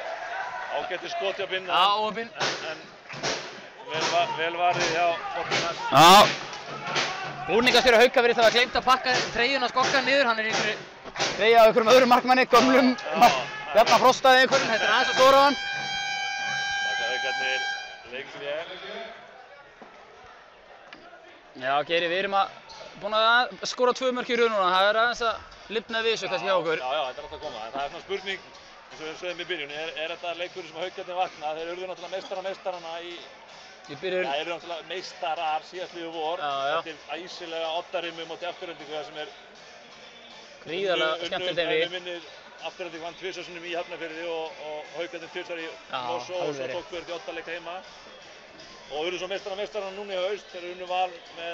Ágættir skoti á Binna, en vel varið hjá Fortuna. Búningastjóri Haukaveri það var gleymt að pakka treyjuna skokka niður, hann er í einhverju treyja af einhverjum öðrum markmanni, gömlum Bjarnar Frostaði einhverjum, þetta er aðeins að stóra á hann. Taka Haukarnir leikslé. Já, Geiri, við erum búin að skora 2 mörk í röð núna, það er aðeins að lifna við þessu kannski hjá okkur. Já, þetta er alltaf að koma, en það er svona spurning, eins og við sögðum í byrjun, er þetta leikurinn sem Haukarnir vakna? Þeir urðu náttúrulega meistarana í Það eru náttúrulega meistarar síðastliðið vor eftir æsilega oddarimmu móti Aftureldingu sem er gríðarlega skemmtilegt einvígi. Við minnir Aftureldingu vann 2 sinnum í Hafnarfirði og Haukarnir 2 í Mosó og svo tók við í 8 leik heima og urðu svo meistarana núna í haust þegar unnu Val með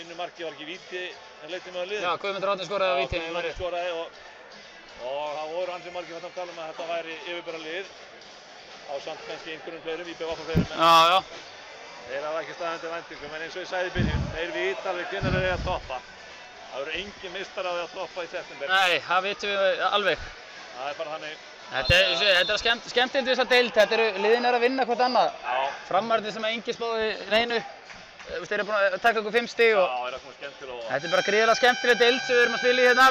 einu marki, var ekki víti en leikti með að liða. Já, Guðmundur Árni skoraði á víti. Guðmundur Árni skoraði og það voru ansi margir að tala um að þetta væri yfirbara lið. Ásamt kannski einhverjum fleirum, IBF og fleirum, en þeir hafa ekki staðið undir væntingum, en eins og ég sagði í byrjun, þeir vita alveg hvenær þeir eru að toppa. Það verður engin meistari á því að toppa í september. Nei, það vitum við alveg. Það er bara þannig. Þetta er skemmtilegt við þessa deild, liðin að vinna hvort annað. Framarnir sem enginn spáði neinu, þeir eru búin að taka okkur 5 stig og þetta er bara gríðarlega skemmtileg deild sem við erum að spila í hérna.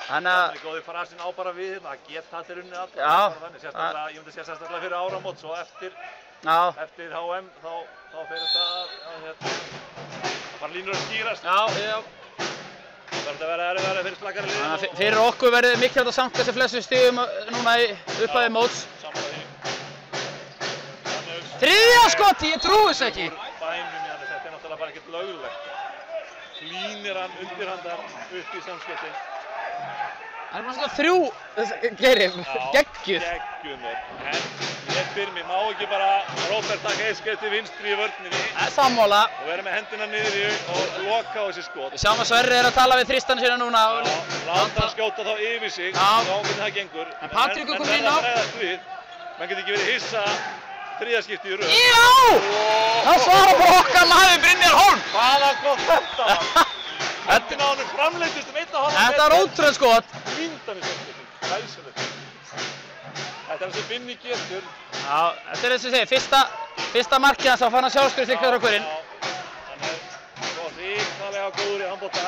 Þannig að góði frasinn á bara við hérna, að geta allir unnið allir. Ég myndi segja sérstaklega fyrir áramót, svo eftir HM þá fer þetta að bara línur að skýrast. Það verður að vera erfiðara fyrir slakari liðin. Þannig að fyrir okkur verður mikilvægt að sanka þessi flestum stigum núna í upphæði móts. Þriðja skoti, ég trúi þess ekki. Bænum Jannis, þetta er náttúrulega bara ekkert löglegt. Línir hann undirhandar upp í samskiptin. Það er bara svona 3 Geiri, geggjuð. En ég spyr mig, má ekki bara Róbert taka eitt skrif til vinstri í vörninni sammála og vera með hendina niður í og loka á þessi skot. Við sjáum að Sverrir er að tala við Tristan sína núna. Láta hann skjóta þá yfir sig, þá hvernig það gengur. En Patrik kominn inn á. Menn getur ekki verið hissa þriðaskipti í röð. Já! Það svarar bara okkar maður Brynjar Hólm. Hvaða gott þetta var? Hendina á honum framleiddist 1,5 metra. Þetta var ótrúlega skot. Myndavísskipting, glæsilegt. Þetta er þessi Binni getur. Já, þetta er eins og ég segi, fyrsta markið hans á fann að sjálfstöðu þyklar okkurinn. Hann er svo ríknalega góður í handbolta.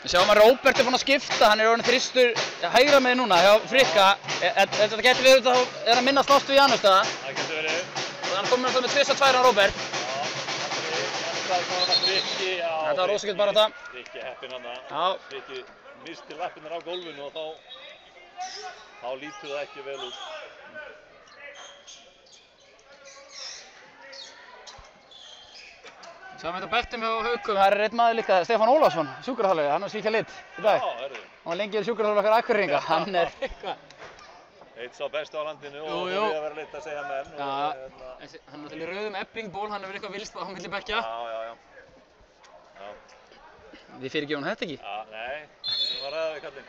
Við sjáum að Róbert er búinn að skipta, hann er orðinn þristur hægra með núna hjá Frikka. Þetta getur verið þá er að minna slást við Janusstaða. Það getur verið. Og hann komur alltaf með 2-2 á Róbert. Frikki, já. Þetta var rosalega bara þetta. Frikki heppinn hann. Já. Frikki misti lappirnar af gólfinu og þá lítur það ekki vel út. Sjáum þetta beltum hjá Haukum, það er einn maður líka, Stefán Ólafsson, sjúkraþjálfari, hann var svíkja lit í dag. Já, herðu. Hann var lengi sjúkraþjálfari okkar Akureyringa, hann er eitthvað. Eitt sá bestu á landinu og Jú, það jú. við að vera leitt að segja menn. Já, hann er náttúrulega í rauðum Eflingból, hann hefur eitthvað vilst á milli bekkja. Já. Við fyrirgefum þetta ekki. Já, nei, við þurfum að ræða við kallinn.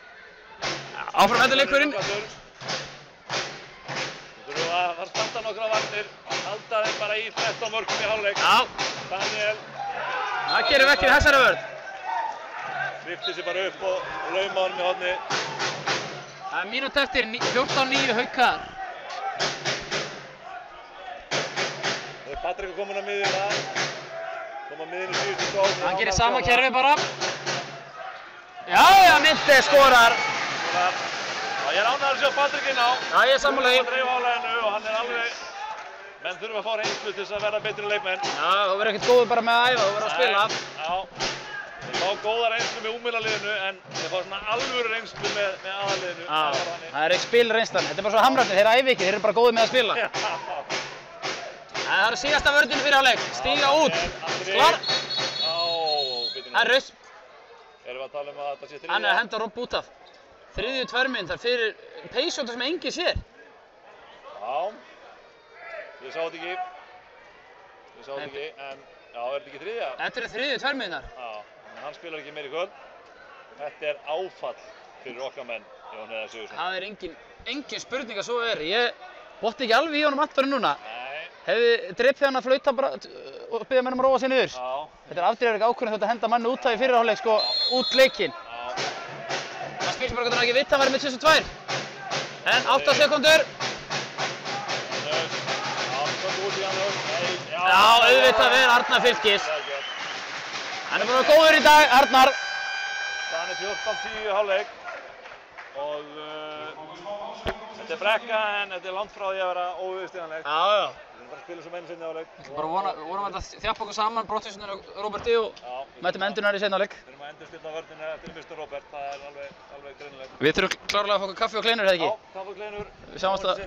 Áfram endurleikurinn. Þú þurfum að fara að standa nokkra varnir, halda þeim bara í 13 mörkum í hálfleik. Já. Daniel. Það gerir vekkir í þessari vörn. Svipti sig bara upp og lauma honum í horni. Það er mínútu eftir, 14-9 Haukar. Það er Patrik komin á miðjuna. Kom á miðjunni síðustu skóð. Hann gerir sama kerfi bara. Já, Myndi skorar. Ég er ánægður að sjá Patrik inn á. Já, ég er sammála því. Hann dreif álæginu og hann er alveg... Menn þurfa að fá reynslu til þess að vera betri leikmenn. Já, þú verður ekkert góður bara með að æfa, þú verður að spila. Já. Þeir fá góða reynslu með úrmiðlaliðinu en þeir fá svona alvöru reynslu með aðaliðinu. Já, það er ekki spilreynslan. Þetta er bara svo hamrarnir, þeir æfa ekki, þeir eru bara góðir með að spila. Það eru síðasta vörðin fyrir hálfleik. Stíga út. Klar. Það er raus. Erum við að tala um að þetta sé þriðja? Hann er að henda Robb út af. Þriðju tværmynd þar fyrir peysjóta sem enginn sér. Já. Ég sá þetta ekki. En já, er þetta ekki þriðja? Þetta eru þriðju tværmyndar. Já, en hann spilar ekki meir í kvöld. Þetta er áfall fyrir okkar menn, Jón Heiðar Sigurðsson. Það er engin spurning að svo er. Ég botti ekki alveg í honum alltaf núna. Nei. Hefði dreipið hann að flauta bara og biðja mennum að róa sig niður. Já. Þetta er afdrifari ákvörðun þetta að henda manni út af í fyrri hálfleik sko, út leikinn. Já. Það spilst bara hvernig hann ekki vitt að hann væri með 22. En 8 sekúndur. Já, auðvitað vel Arnar Fylkis. Hann er búinn að vera góður í dag, Arnar. Það er 14-10 í hálfleik og þetta er brekka en þetta er langt frá því að vera óviðstíganlegt. Já. Við erum bara að spila sem einu sinni í hálfleik. Við bara vonum að þjappa okkur saman, brottvísunar og Róberti og mætum endurnar í seinni hálfleik. Við erum að endurstilla vörnina eftir Mr. Robert, það er alveg greinilegt. Við þurfum klárlega að fá okkur kaffi og kleinur, hefði ekki? Já, kaffi og kleinur. Við sjáumst að...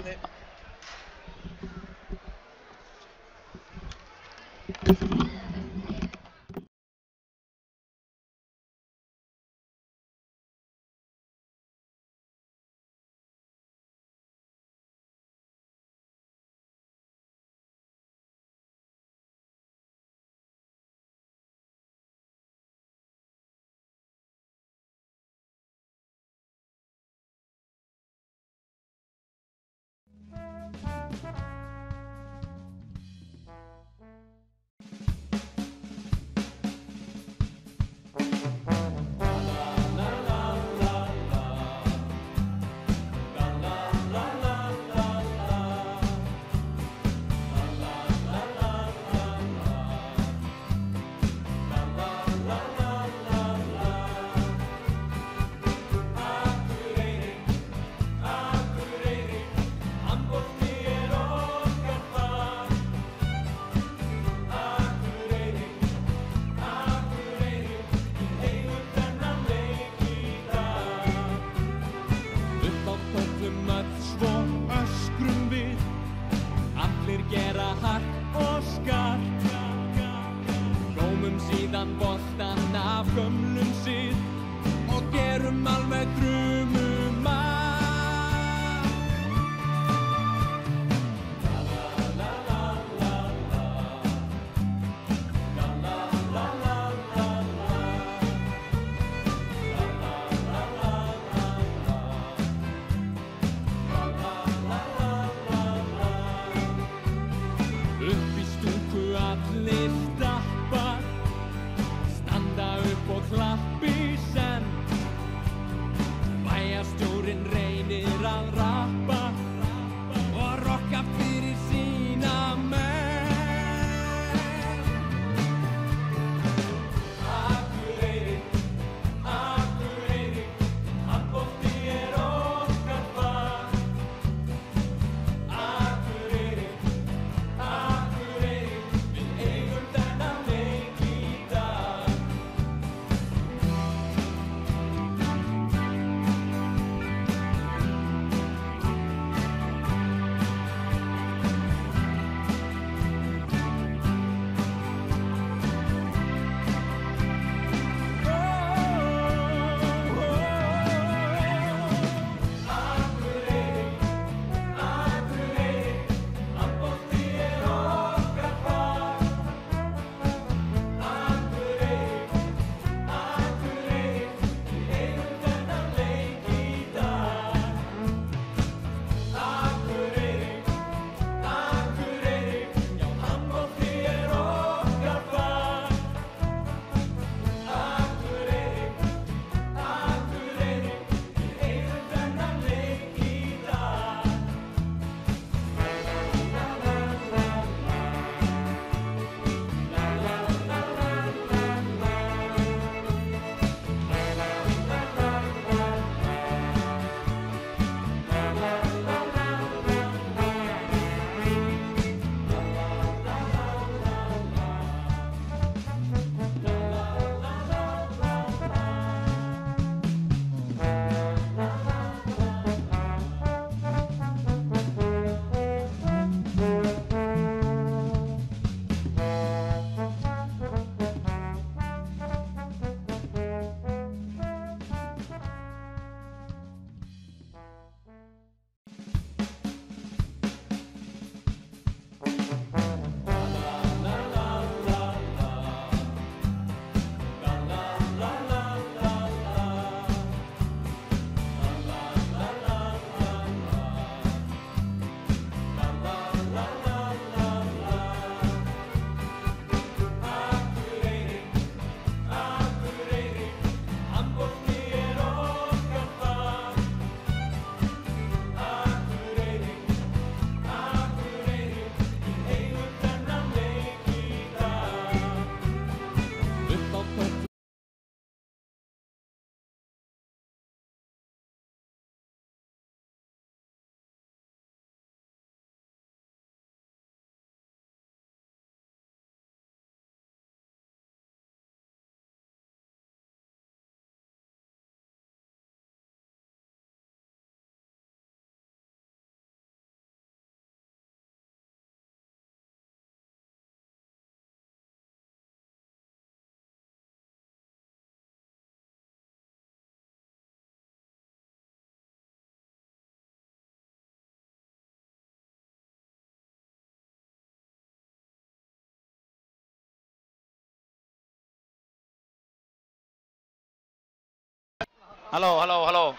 Halló, halló, halló.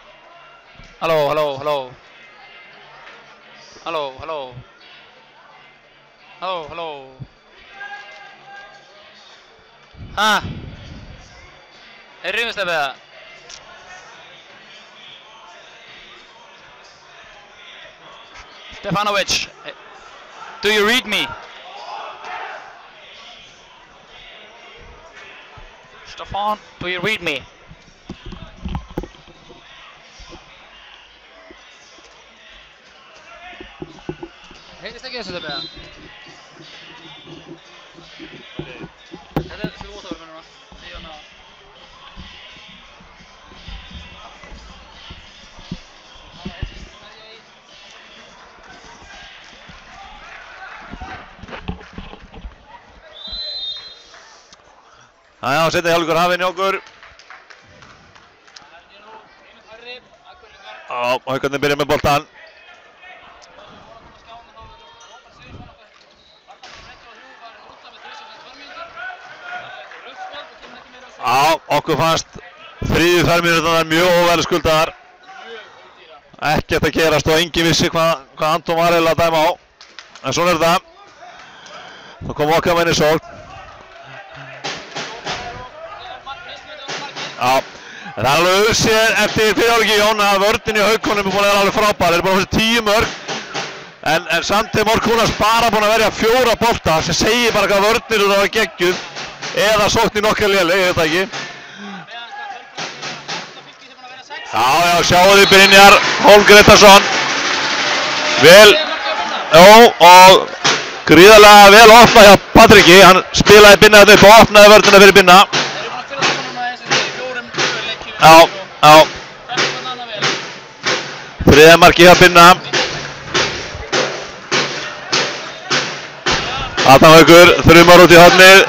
Halló, halló, halló. Halló, halló. Halló, halló. Ha? Heyrðu mig Stebbi eða? Stefanovic, do you read me? Stefan, do you read me? Heyrðist ekki þessu Stebbi eða? Þetta er þessi útafur með núna. Jæja, setja hálfleikur hafinn hjá okkur. Já, Haukarnir byrja með boltann. Já, okkur fannst þriðju fermínúturnar mjög óverðskuldaðar. Ekkert að gerast og enginn vissi hvað Anton var eiginlega að dæma á. En svona er þetta. Það kom okkar menn í sókn. Já, það er alveg auðséð eftir fyrirháleiki Jón að vörnin í Haukunum er búin að vera alveg frábær. Þeir eru búin að fá 10 mörk. En samt er Morkunas bara búin að verja 4 bolta sem segir bara hvað vörnir eru að geggjuð. Eða sókn í nokkar léleg, ég veit það ekki. Já, sjáu þið Brynjar Hólmgretarsson. Vel, og gríðarlega vel opnað hjá Patriki. Hann spilaði Binna þetta upp og opnaði vörnina fyrir Binna. Já. Þriðja markið hjá Binna. Adam Haukur þrjumar út í hornið.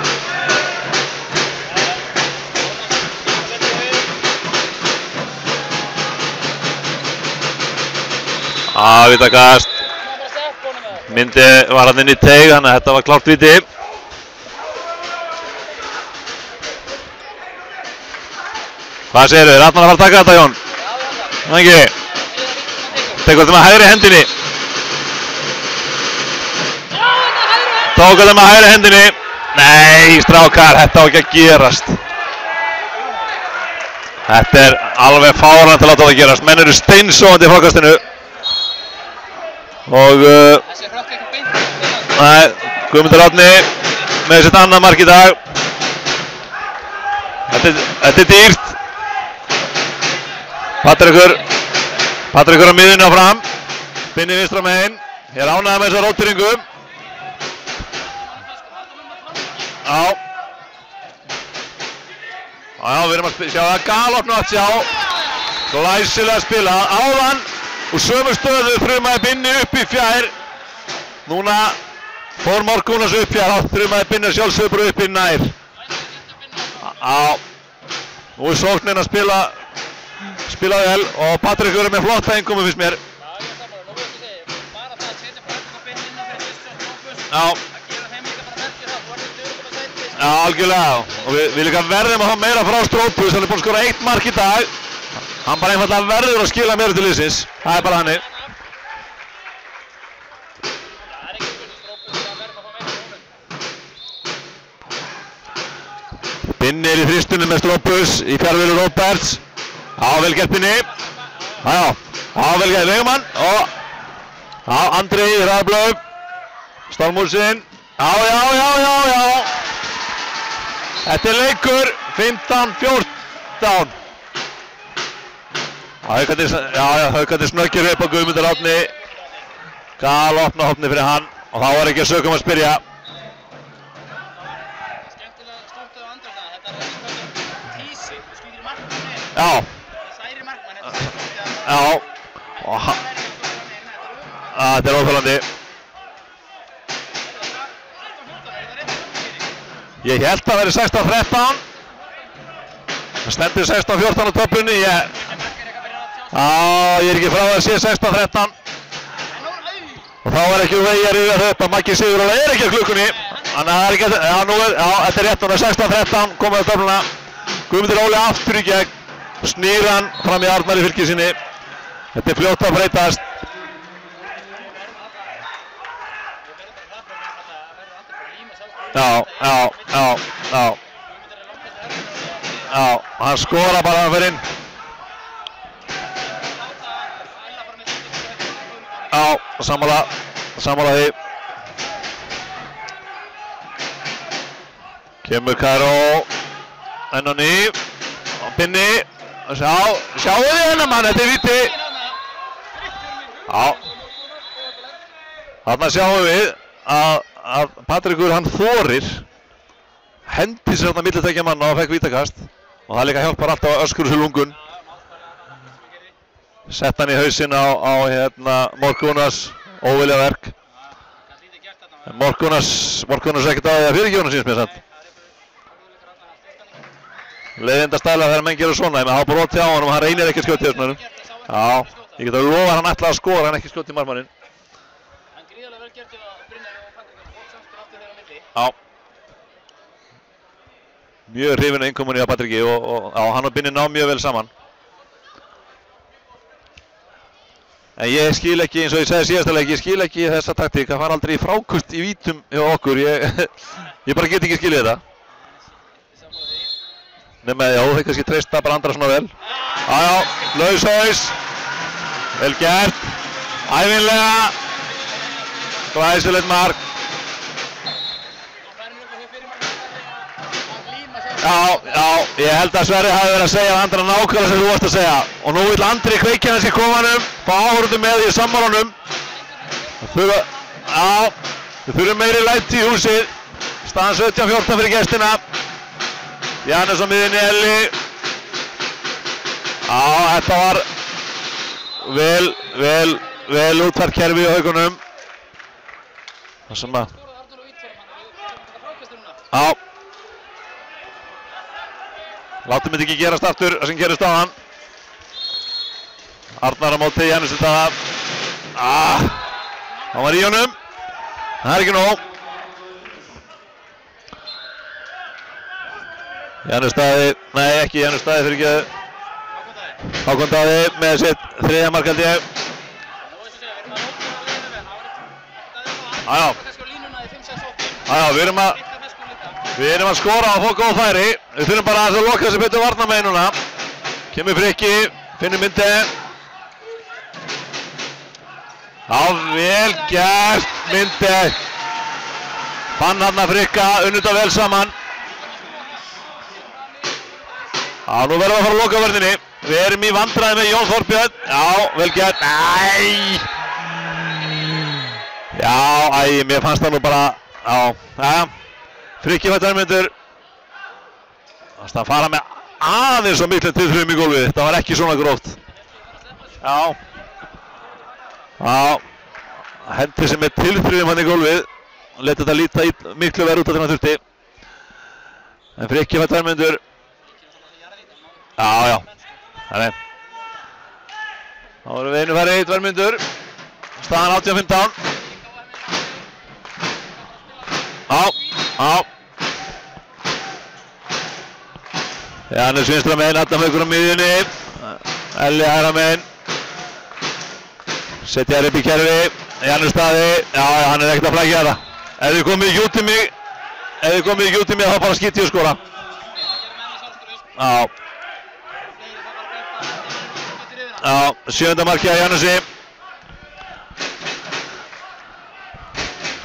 Vítakast. Myndi var hann inn í teig, þannig að þetta var klárt víti. Hvað segirðu? Er Arnar að fara að taka þetta, Jón? Það ekki? Tekur þetta með hægri hendinni. Tók þetta með hægri hendinni. Nei, strákar, þetta á ekki að gerast. Þetta er alveg fáránlegt að láta það gerast. Menn eru steinsofandi í frákastinu. Og Guðmundur Árni með sitt annað mark í dag. Þetta er dýrt. Patrikur á miðjunni áfram. Binni vinstra megin. Ég er ánægður með þessa róteringu. Já, við erum að sjá það galopna átt sjá. Glæsilega spilað áðan. Úr sömu stöðu þrumaði Binni upp í fjær. Núna fór Morkunas upp fjær. Þá þrumaði Binni sjálfsögur bara upp í nær. Já, nú er sóknin að spila vel og Patrikur er með flotta innkomu finnst mér. Já, algjörlega. Og við líka verðum að hafa meira frá Strópus. Hann er búinn að skora 1 mark í dag. Hann bara einfaldlega verður að skila meira til liðsins. Það er bara hannig. Binni er í þristunni með Strópus í fjarveru Róberts. Já, vel gert Binni. Já, vel gert Veigamann. Já, Andri í hraðablöf. Stormúlsinn. Já. Þetta er leikur 15-14. Haukarnir snöggir upp á Guðmundur Árni. Galopna hopni fyrir hann og þá var ekki að sögum að spyrja. Skemmtilega stóttið á Andra það. Þetta er þessi tísi, þú skýtir markmann með. Já. Það særi markmann, þetta er stóttið að... Já. Þetta er óþolandi. Ég held að veri 16-13. Það stendur 16-14 á töflunni. Ég er ekki frá að sé 16-13. Og þá er ekki vegi að ríða upp að Maggi Sigurðarlega er ekki á klukkunni. Þannig að það er ekki, þetta er rétt, hún er 16-13, komið á töfluna. Guðmundur Óli aftur í gegn. snýr hann fram í Arnar í fylki sinni. Þetta er fljótt að breytast. Já, hann skora bara fyrir inn. Já, sammála því. Kemur Kæró enn á ný. Binni. Sjáu þið hennar mann, þetta er víti. Já. Þarna sjáum við að Patrikur hann þorir. Hendi sér þarna milli tveggja manna og fekk vítakast. Og það líka hjálpar alltaf öskur úr lungun. Sett hann í hausinn á Morgunas óvilja verk. Morgunas ekkert að því að fyrirgjóna síns mér samt. Leiðindastæla þegar menn gerur svona, menn hafa brotið á honum og hann reynir ekki að skjóta í þessum. Já, ég get að lofa hann ætlaði að skora en ekki skjóta í markmanninn. Hann gríðarlega vel gert að Brynjar og Patrikur fór samspil aftur þeirra milli. Já. Mjög hrifinn af innkomunni hjá Patriki og hann og Binni ná mjög vel saman. En ég skil ekki, eins og ég sagði síðasta leik, ég skil ekki þessa taktík að fara aldrei í frákust í vítum hjá okkur. Ég bara get ekki skilið þetta. Nema, já, þeir kannski treysta bara andra svona vel. Já, laus haus. Vel gert. Ævinlega. Glæsilegt mark. Já, ég held að Sverri hafi verið að segja Andra nákvæmlega sem þú varst að segja. Og nú vill Andri kveikja hans í kofanum, fá áhorfendur með í sammálunum. Við þurfum meiri læti í húsið. Staðan 17-14 fyrir gestina. Jannes á miðjunni, Elli. Já, þetta var vel útfært kerfi á haugunum. Það sem að... Já. Látum þetta ekki gerast aftur, það sem gerist á hann. Arnar á móti, Jannes þetta. Hann var í honum. Það er ekki nóg. Jannes Daði, nei ekki Jannes Daði fyrir ekki. Hákon Daði með sitt þriðja mark held ég. Já, við erum að skora og fá góð færi. Við þurfum bara að loka þessi betur varnarmegin núna. Kemur Frikki, finnur myndi. Já, vel gert myndi. Fann hann að Frikka, unnit vel saman. Já, nú verðum við að fara að loka vörninni. Við erum í vandræði með Jón Þorbjörn. Já, vel gert. Já, mér fannst það nú bara, Frikki fætt verðmyndur. Það að fara með aðeins og miklu tilþrifum í gólfið. Það var ekki svona gróft. Já. Hendi sem með tilþrifum hann í gólfið. Leti þetta líta miklu verð út af þennan þurfti. En Frikki fætt verðmyndur. Já. Þannig. Þá erum við einu færi 1 verðmyndur. Staðan 18-15. Já. Jannes vinstra megin, Adam Haukur á miðjunni. Elli hægra megin. Setja þær upp í kerfi. Jannes Daði. Já, hann er ekkert að flækja þetta. Ef þið komið ekki út í mig, þá bara skýt ég og skora. Já, 7. markið að Jannesi.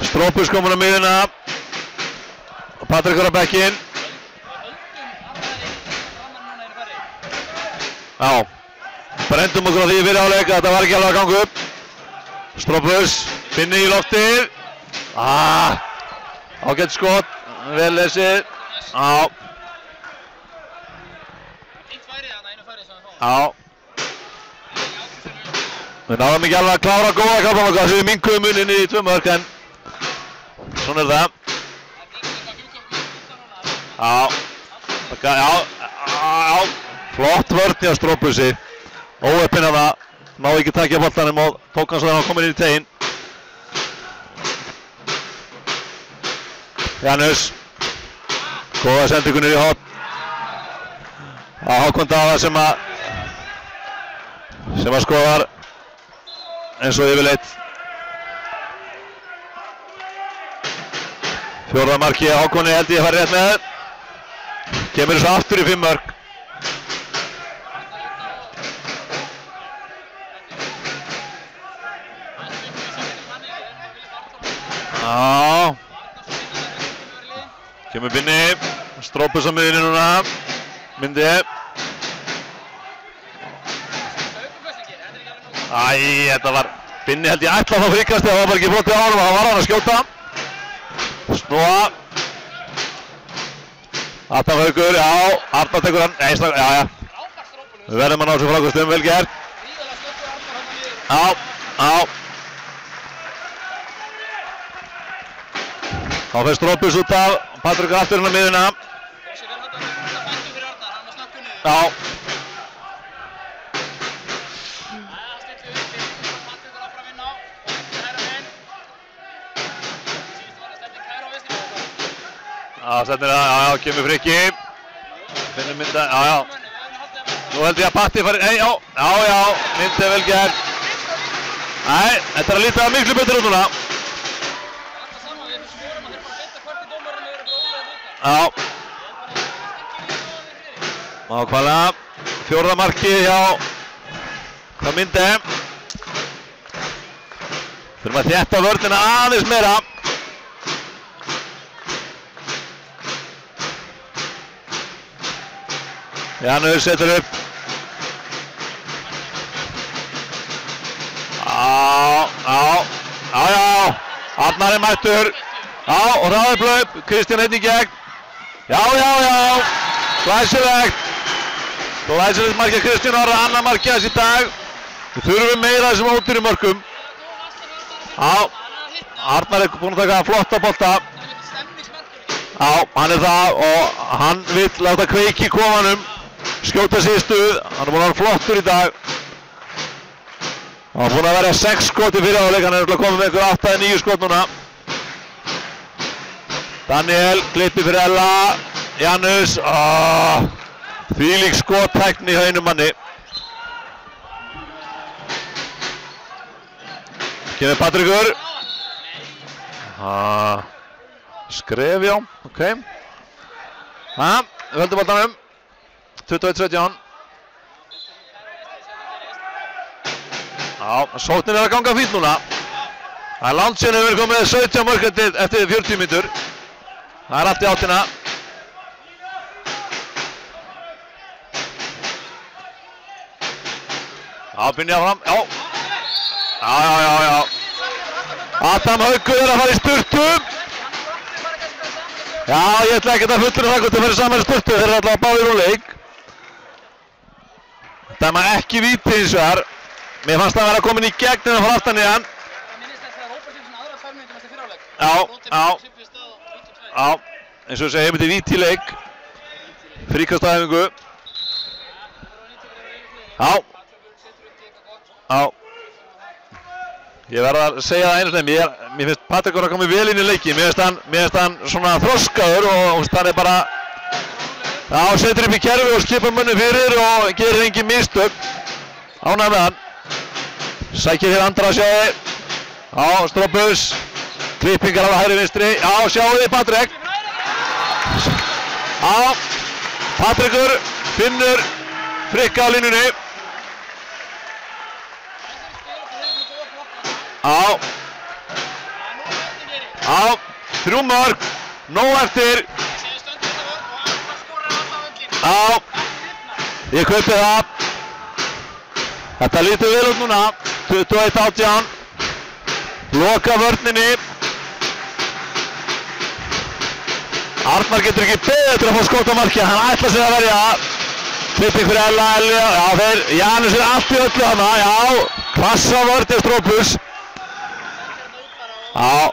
Strópus komin á miðjuna. Patrikur á bekkinn. Já, brendum okkur á því fyrir áleik að þetta var ekki alveg að ganga upp. Strópus, Binni í loftið. Ágætt skot, vel lesið. Já. Við náðum ekki alveg að klára góða kaflan okkar sem við minnkuðum muninni í 2 mörk en svona er það. Já. Flott vörn hjá Strópusi. Óheppinn að það. Má ekki takja boltanum og tók hann svo þegar hann kominn inn í teginn. Jannes. Góða sendingunir í hot. Hákon Daða sem að skoðar eins og yfirleitt. Fjórða marki Hákoni held ég að fara rétt með. Kemur þessu aftur í 5 mörk. Já. Kemur Binni. Strópus á miðjunni núna. Myndi. Þetta var Binni held ég ætla að fá fríkast, það var bara ekki flott í ánum og það var hann að skjóta. Snúa. Adam Haukur, já, Arnar tekur hann, nei, já. Við verðum að ná þessu frákastum, vel gert. Já. Þá fer Strópus út af, Patrik aftur inn á miðjuna. Já. Stefnir það, já, kemur Frikki. Finnur mynda, já. Nú held ég að Patti fari, nei, já, myndi vel gert. Nei, þetta er að líta miklu betur út núna. Já. Nákvæmlega, 4. markið hjá hvað myndi. Þurfum að þétta vörnina aðeins meira. Janus setur upp. Já. Arnar er mættur. Já, og ráðið blöp. Kristján einn í gegn. Já. Glæsilegt. Glæsilegt markið Kristján Orra, annar markið hans í dag. Við þurfum meira þessum ódýru mörkum. Já. Arnar er búinn að taka flotta bolta. Já, hann er það og hann vill láta kveiki í kofanum. Skjóta sig í stuð, hann er búinn að vera flottur í dag. Hann er búinn að vera 6 skot í fyrri hálfleik, hann er komið með einhver 8-9 skot núna. Daniel, klippi fyrir Ella, Janus, þvílík skottækni hjá einum manni. Kemur Patrikur. Skref, já, ok. Við höldum boltanum. 21-17. Já, sóknin er að ganga fínt núna. Það er langt síðan hefur komið 17 mörk eftir 40 mínútur. Það er allt í áttina. Já, Binni áfram, já. Adam Haukur er að fara í sturtu. Já, ég ætla ekkert að fullur það hvort þið fyrir saman í sturtu, þeir eru alltaf báðir úr leik. Dæma ekki víti hins vegar. Mér fannst það að vera komin í gegn en að fara aftan í hann. Já, eins og ég segi, ég myndi víti í leik. Fríkastæðingu. Já. Ég verð að segja það einu sinni, mér finnst Patrikur að koma vel inn í leiki. Mér finnst hann svona þroskaður og hann er bara setur upp í kerfi og skipar mönnum fyrir og gerir engin mistök. Ánægður með hann. Sækir hér Andra sjáði. Já, Strópus. Klippingar á hægri vinstri. Já, sjáðu þið Patrik. Já, Patrikur finnur Frikka á línunni. Já, 3 mörk, nóg eftir. Já, ég kaupi það. Þetta lítur vel út núna, 21-18. Loka vörninni. Arnar getur ekki beðið til að fá skot á markið, hann ætlar sig að verja. Klipping fyrir Ella, já Janus er allt í öllu hana, já. Klassa vörn Strópus. Já,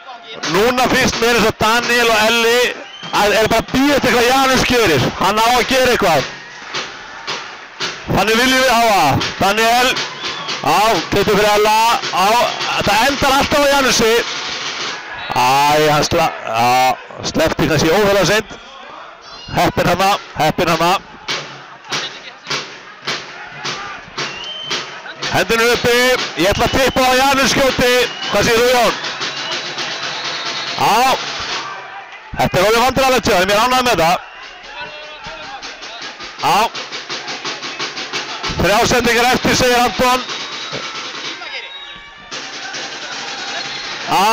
núna finnst mér eins og Daniel og Elli er bara að bíða til hvað Janus gerir. Hann á að gera eitthvað. Þannig viljum við hafa. Daniel, já, klippur fyrir Ella, já, þetta endar alltaf á Janusi. Hann sleppti kannski óþarfa seint. Heppinn hana. Hendurinn uppi, ég ætla að tippa á Janus skjóti. Hvað segir þú, Jón? Já, þetta er orðið vandræðalegt hjá þeim, ég er ánægður með það. Já, 3 sendingar eftir, segir Anton. Já,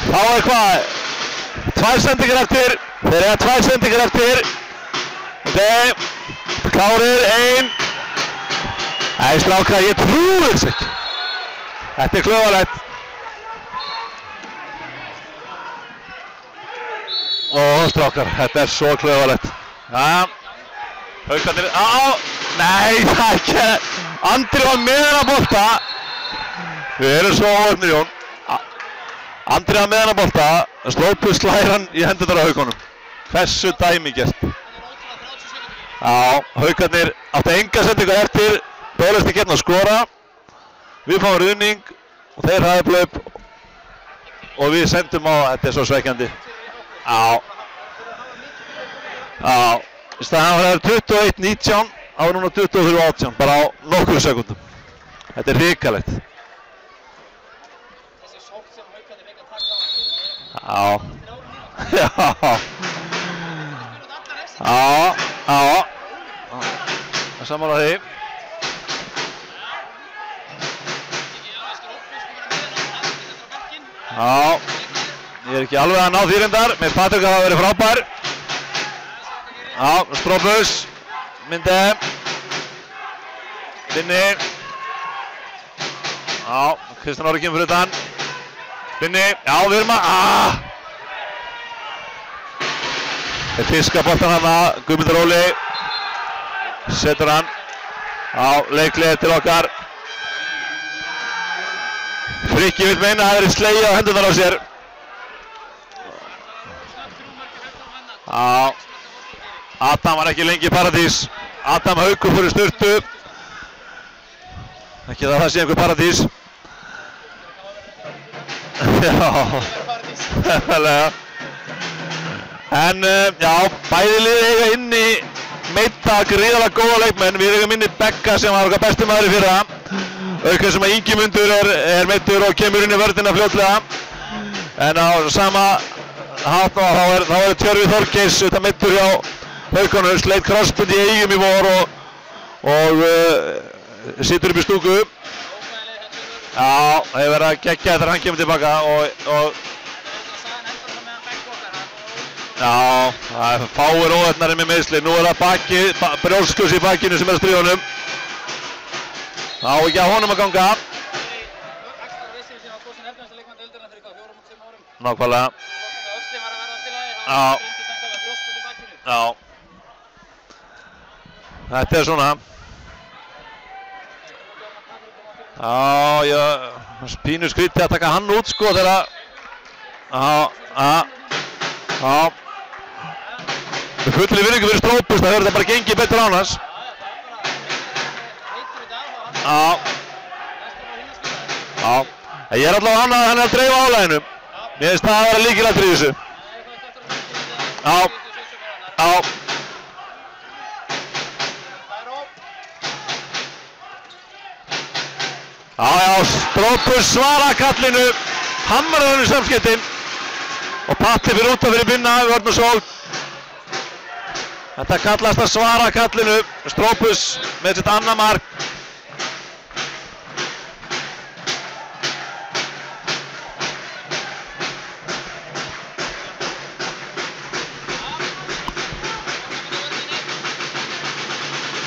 þá er hvað? 2 sendingar eftir, þeir eiga 2 sendingar eftir. Ok, klárir, 1. Æ, strákar, ég trúi þess ekki. Þetta er klaufalegt. Ó, strákar, þetta er svo klaufalegt. Já, Haukarnir, nei, það er ekki. Andri var með hennar bolta. Við erum svo óöfnir, Jón. Andri var með hennar bolta. Strópus slær hann í hendurnar á Haukunum. Hversu dæmigert. Já, Haukarnir áttu enga sendingu eftir. Böðlast ekki hérna að skora. Við fáum ruðning og þeir hraði blöp. Og við sendum á, þetta er svo svekkjandi. Já. Já. Í staðan var það 21-19, á núna 23-18, bara á nokkru sekundum. Þetta er hrikalegt. Þessi sókn sem Haukarnir fengu að taka á hann. Já. Já. Það sammála því. Já. Ég er ekki alveg að ná því reyndar, með Patrik að það verið frábær. Já, Strópus, myndi, Binni, já, Kristján Orri kemur fyrir utan, Binni, já, við erum að, Þeir fiska boltan hana, Guðmundur Óli, setur hann, já, leikleið til okkar, Frikki vill meina að það er slegið á hendurnar á sér, já. Adam var ekki lengi í paradís. Adam Haukur fyrir sturtu. Ekki það sé einhver paradís. Já, nefnilega. En já, bæði liðið eiga inni meidda gríðarlega góða leikmenn. Við eigum inni Begga sem var okkar besti maður í fyrra. Auk sem að Ingimundur er meiddur og kemur inn í vörðina fljótlega. En á sama hátt þá er Tjörvi Þorgeirs utan meiddur hjá Haukunum, sleit krossbund í Eigum í vor og situr upp í stúku. Já, það hefur verið að gegja þegar hann kemur tilbaka og já, það er fáir óöfnari með meiðsli. Nú er það brjóskus í bakinu sem er að stríða honum. Það á ekki að honum að ganga. Nákvæmlega. Já. Já. Þetta er svona. Já, pínu skrítið að taka hann út sko þegar Já. Með fullri virðingu fyrir Strópus, það verður þetta bara gengið betur án hans. Já. Ég er allavega ánægður að hann er að dreifa álaginu. Mér finnst það að vera lykilatriði í þessu. Já. Já, Strópus svara kallinu, hamrar hann í samskiptin og Patti fyrir út af fyrir Binna, vörn og sól. Þetta kallast að svara kallinu, Strópus með sitt annað mark.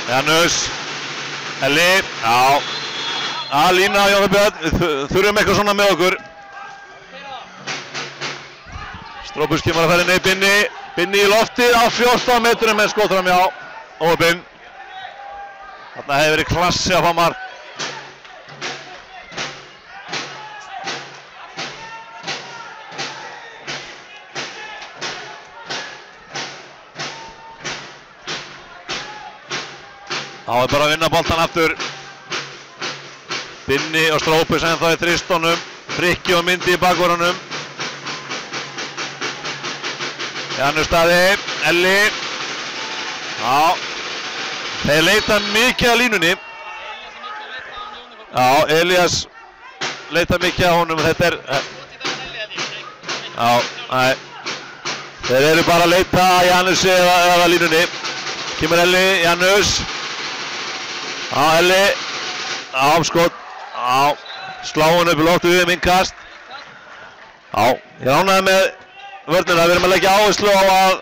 Janus, Elli, já. Lína og Jóhann Björn, við þurfum eitthvað svona með okkur. Strópus kemur að fara inn í Binni. Binni í loftið á 14 metrum með skot framhjá. Óbinn. Þarna hefur verið klassi að fá mark. Þá er bara að vinna boltan aftur. Binni og Strópus ennþá í þristónum. Frikki og Myndi í bakvörunum. Janus Daði, Elli. Já. Þeir leita mikið að línunni. Já, Elías leita mikið að honum. Þetta er... Já, nei. Þeir eru bara að leita að Janusi eða línunni. Kemur Elli, Janus. Já, Elli. Já, skot. Já, slá hann upp í loftu við innkast. Já, ég ánægði með vörnina. Við erum að leggja áherslu á að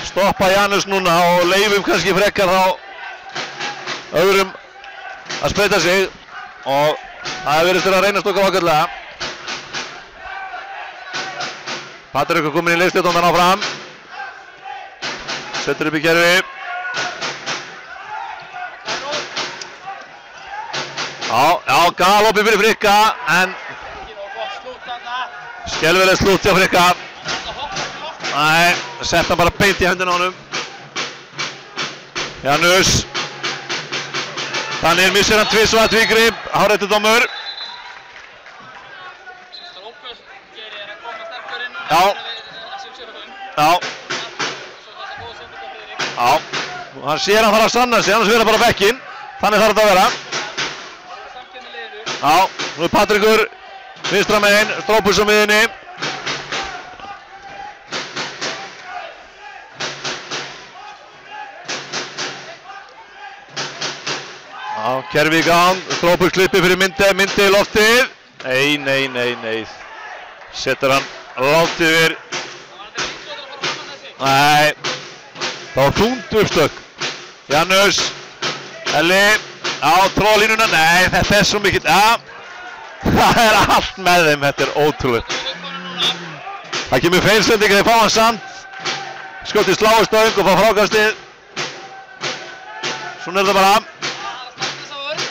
stoppa Janus núna og leifum kannski frekar þá öðrum að spreyta sig og það verðist að reynast okkur ágætlega. Patrik er komin í liðstjórnandan áfram. Setur upp í kerfi. Já, galoppi fyrir Frikka en skelfileg slútt hjá Frikka. Nei, sett hann bara beint í höndina á honum. Janus. Þannig missir hann tvisvar tvígrip, hárréttur dómur. Já. Já, hann sér hann þarf að sanna sig, annars verður bara bekkinn. Þannig þarf þetta að vera. Já, nú er Patrikur vinstra megin, Strópus á miðinni. Já, kerfi í gang, Strópus klippi fyrir Myndi í loftið. Nei. Setur hann lágt yfir. Nei, það var þungt uppstök. Janus, Elli, á tróðlínuna, nei þetta er svo mikill, já, það er allt með þeim, þetta er ótrúlega. Það kemur feilsending þegar þeir fá hann samt, skjótið sláustöng og fá frákastið. Svona er þetta bara.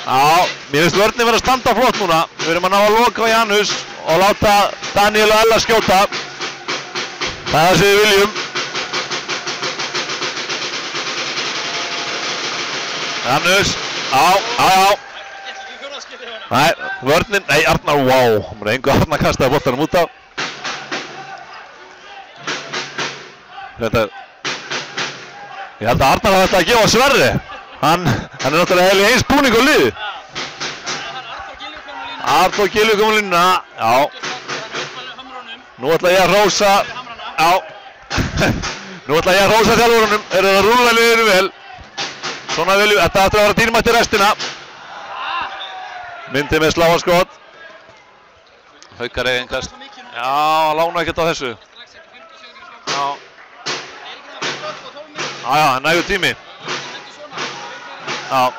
Já, mér finnst vörnin vera að standa flott núna. Við erum að ná að loka á Janus og láta Daniel og Ella skjóta. Það er það sem við viljum. Janus, já. Nei, vörnin, nei Arnar, wow. Mér er engu Arnar kastaði boltanum út á. Þetta, ég held að Arnar hafi þetta að gefa Sverri. Hann er náttúrulega heil í eins búning og lið. Arþór Gylfi kom á línuna, já. Nú ætla ég að hrósa, já. Nú ætla ég að hrósa þjálfurunum, eru það rúlla liðinu vel. Svona viljum, þetta ætla að vera dýrmætt í restina. Myndi með sláarskot. Haukar eigin kast. Já, lána ekkert á þessu. Já. Já, nægur tími. Já.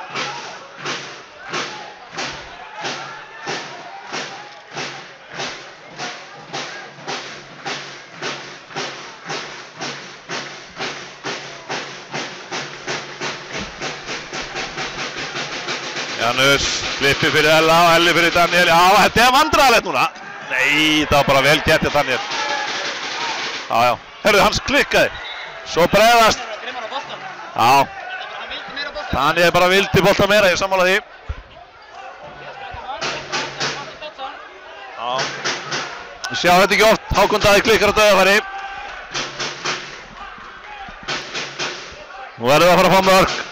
Janus, klippi fyrir Ella og Elli fyrir Daniel. Já, þetta er vandræðalegt núna. Nei, það var bara vel gert hjá Daniel. Já. Herru, hans klikkaði. Svo bregðast. Já. Daniel bara vildi bolta meira, ég sammála því. Já. Sjá þetta ekki oft, Hákon Daði klikkar á dauðafæri. Nú verðum við að fara að fá mörk.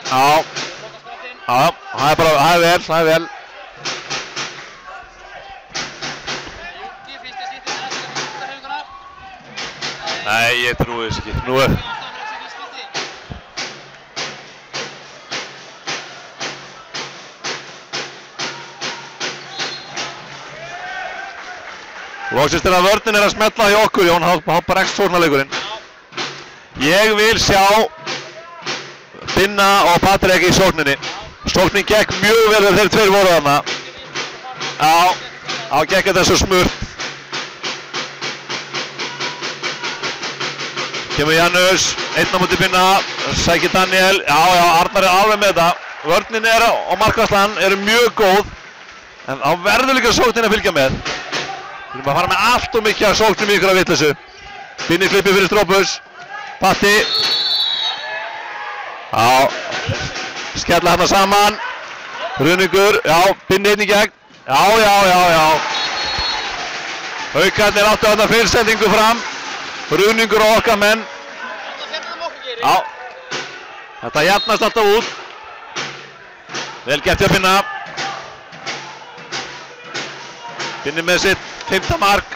Já, það er vel. Nei, ég trúi þess ekki. Nú er... Loksist er að vörnin er að smetla hjá okkur, Jón hoppar ekki sórnaleikurinn. Ég vil sjá Binna og Patrik í sókninni. Sóknin gekk mjög vel þegar þeir tveir voru þarna. Já, gekk þetta svo smurt. Kemur Janus, einn á móti Binna, sækir Daniel. Já, Arnar er alveg með þetta. Vörnin er og markvarslan eru mjög góð. En þá verður líka sóknin að fylgja með. Við erum að fara með allt og mikið að sóknum í ykkur að vitleysu. Binni klippi fyrir Strópus. Patti. Já, skella hana saman. Runingur, já, Binni einn í gegn. Já. Haukarnir áttu þarna fyrirsendingu fram. Runingur og okkar menn. Já. Þetta jafnast alltaf út. Vel gert hjá Binna. Binni með sitt 5. mark.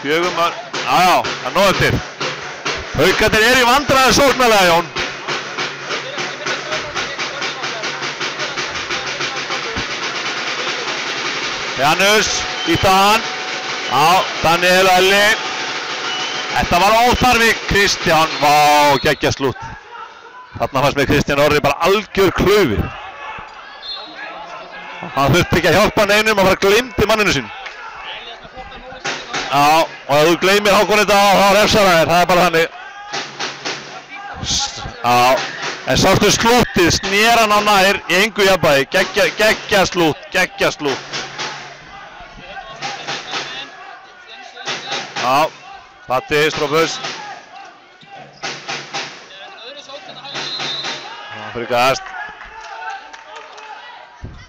4 mark. Já, það er nóg eftir. Haukarnir í vandræði sóknarlega, Jón. Janus, ítta hann. Já, Daniel Elli. Þetta var óþarfi. Kristján, vá, geggja slútt. Þarna fannst með Kristján Orri bara algjör klaufi. Hann þurfti ekki að hjálpa neinum að fara gleymdi manninu sín. Já, og ef þú gleymir Hákon þetta þá refsar það þér, það er bara þannig. Já, en sástu slúttið, snýr hann á nær í engu jafnvægi. Geggja slútt. Já, Patti, Strópus. Það fyrir gast.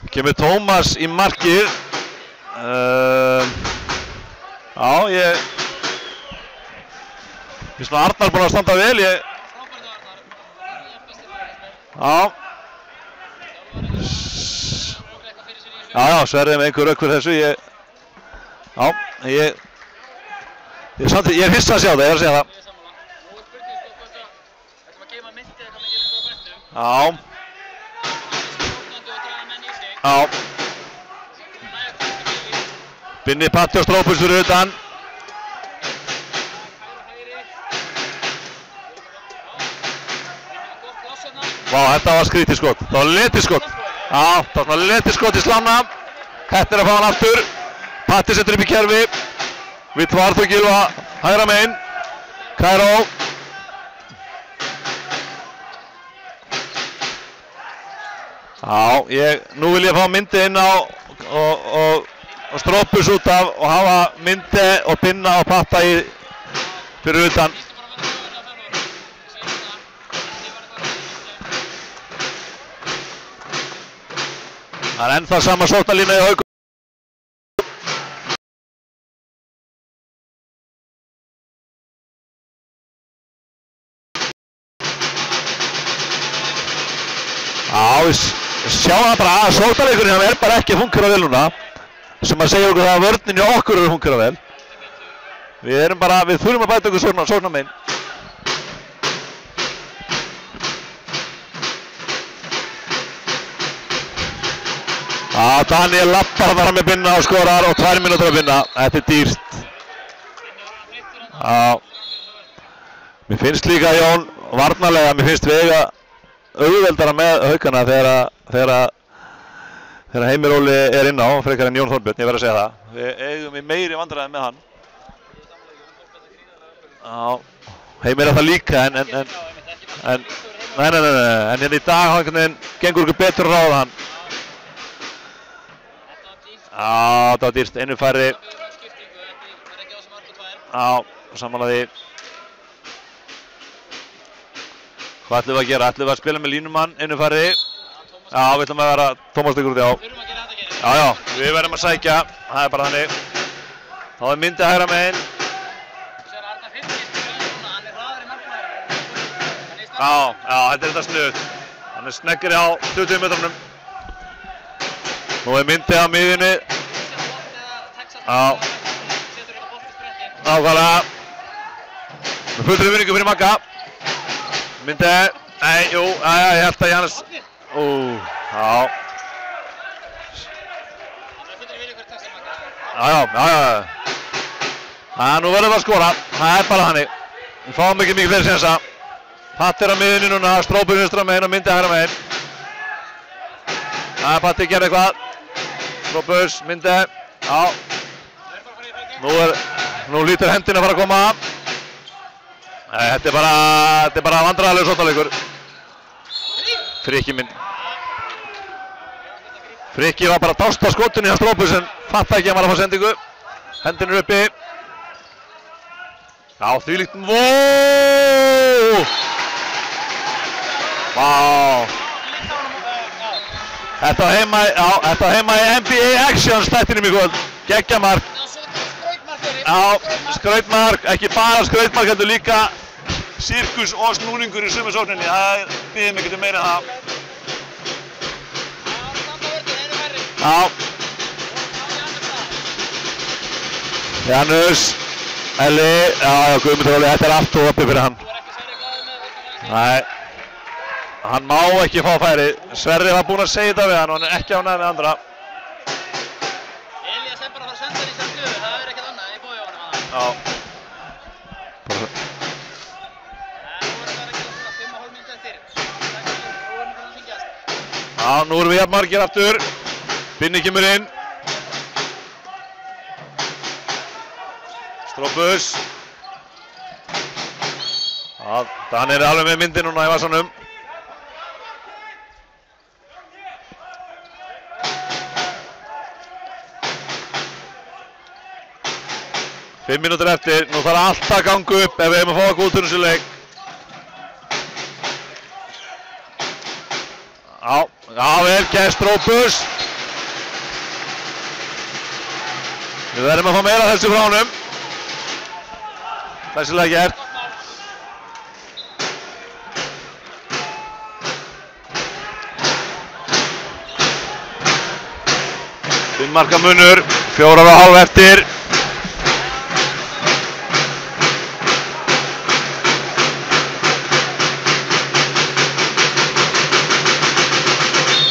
Kemur Tómas í markið. Já, ég finnst nú Arnar búinn að standa vel. Já, Sverrið með einhver rökk fyrir þessu. Ég er hissa að sjá það, ég er að segja það. Já. Binni, Patti og Strópus fyrir utan. Vá, þetta var skrítið skot. Það var letið skot. Já, það var letið skot í slána. Kettir að fá hann aftur. Patti setur upp í kerfi. Vitt var þú Gylfa hægra megin. Kairó. Já, nú vil ég fá myndi inn á og Strópus út af og hafa myndi og Binna og Patta fyrir utan. Það er ennþá sama sóknarlína í Haukum. Sjá það bara að sóknarleikurinn er bara ekki að fungera vel núna. Sem að segja okkur það að vörninni okkur eru að fungera vel. Við þurfum að bæta okkur sóknarmein. Daniel lappar þar með Binna og skorar og 2 mínútur að Binna. Þetta er dýrt. Mér finnst líka Jón varnarlega, mér finnst við eiga auðveldara með Haukana þegar Heimir Óli er inn á, frekar en Jón Þorbjörn, ég verð að segja það. Við eigum í meiri vandræði með hann. Heimir er það líka, en hérna í dag hann gengur okkur betur að ráða hann. Það var dýrt, einu færri. Samanlega því. Hvað ætlum við að gera? Ætlum við að spila með línumann, einu færri? Já, við ætlum að vera Tómas tekur út, já. Já, við verðum að sækja, það er bara þannig. Þá er myndið hægra megin. Já, þetta er þetta snuð. Hann er sneggri á 20 metrunum. Nú er myndið á miðjunni. Já. Nákvæmlega. Með fullri vinningu fyrir Magga. Myndið, ég held að Jannes. Nú verðum við að skora, það er bara þannig. Við fáum ekki mikið fyrir sensa. Patti er á miðjunni núna, Strópus vinstra megin og myndið hægra megin. Patti gerði eitthvað. Strópus, myndið, Nú lítur hendin að fara að koma. Þetta er bara vandræðalegur sóknarleikur. Frikki minn. Frikki var bara að dásta skotunni hjá Strópus en fatta ekki að hann var að fá sendingu. Hendin er uppi. Já, þvílíkt. Vá! Þetta var heima í NBA Actions þættinum í kvöld. Geggja mark. Já, skrautmark, ekki bara skrautmark, heldur líka sirkus og snúningur í sömu sókninni. Það býðum ekkert um meira en það. Já. Janus, Elli, já, Guðmundur Óli, þetta allt og opið fyrir hann. Nei, hann má ekki fá færi. Sverrir var búinn að segja þetta við hann og hann ekki ánægður með andra. Elías bara að fara að senda þér í þessa stöðu, það ekkert annað í boði á honum að það. Já. Nú bara að gera svona 5,5 mínútur eftir. Já, nú erum við jafn margir aftur. Binni kemur inn. Strópus. Já, Dan er alveg með myndi núna í vasanum. Fimm mínútur eftir, nú þarf allt að ganga upp ef við hefum að fá að góða þessu leik. Já, vel gert Strópus. Við verðum að fá meira þessu frá honum. Glæsilega gert. Fimm marka munur, 4,5 eftir.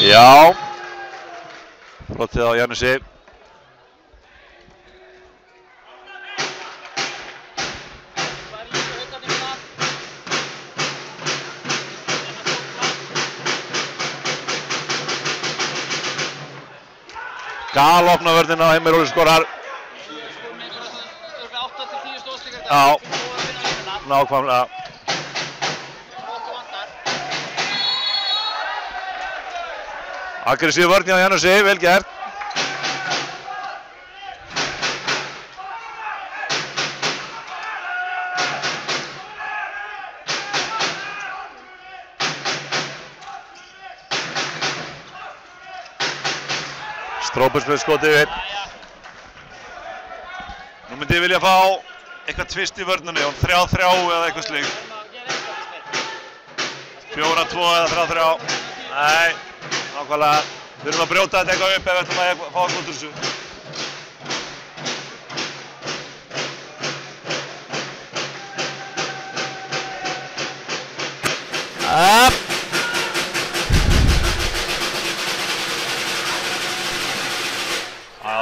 Já, flottið á Janusi. Galopna vörðina á Heimir Óli skorar. Já, nákvæmlega. Aggressív vörn hjá Janusi, vel gert. Strópus með skotið við. Nú myndi ég vilja fá eitthvað tvist í vörninni, 3-3 eða eitthvað slíkt. 4-2 eða 3-3. Nei, nákvæmlega. Við erum að brjóta þetta eitthvað upp ef við ætlum að fá að góða þessu.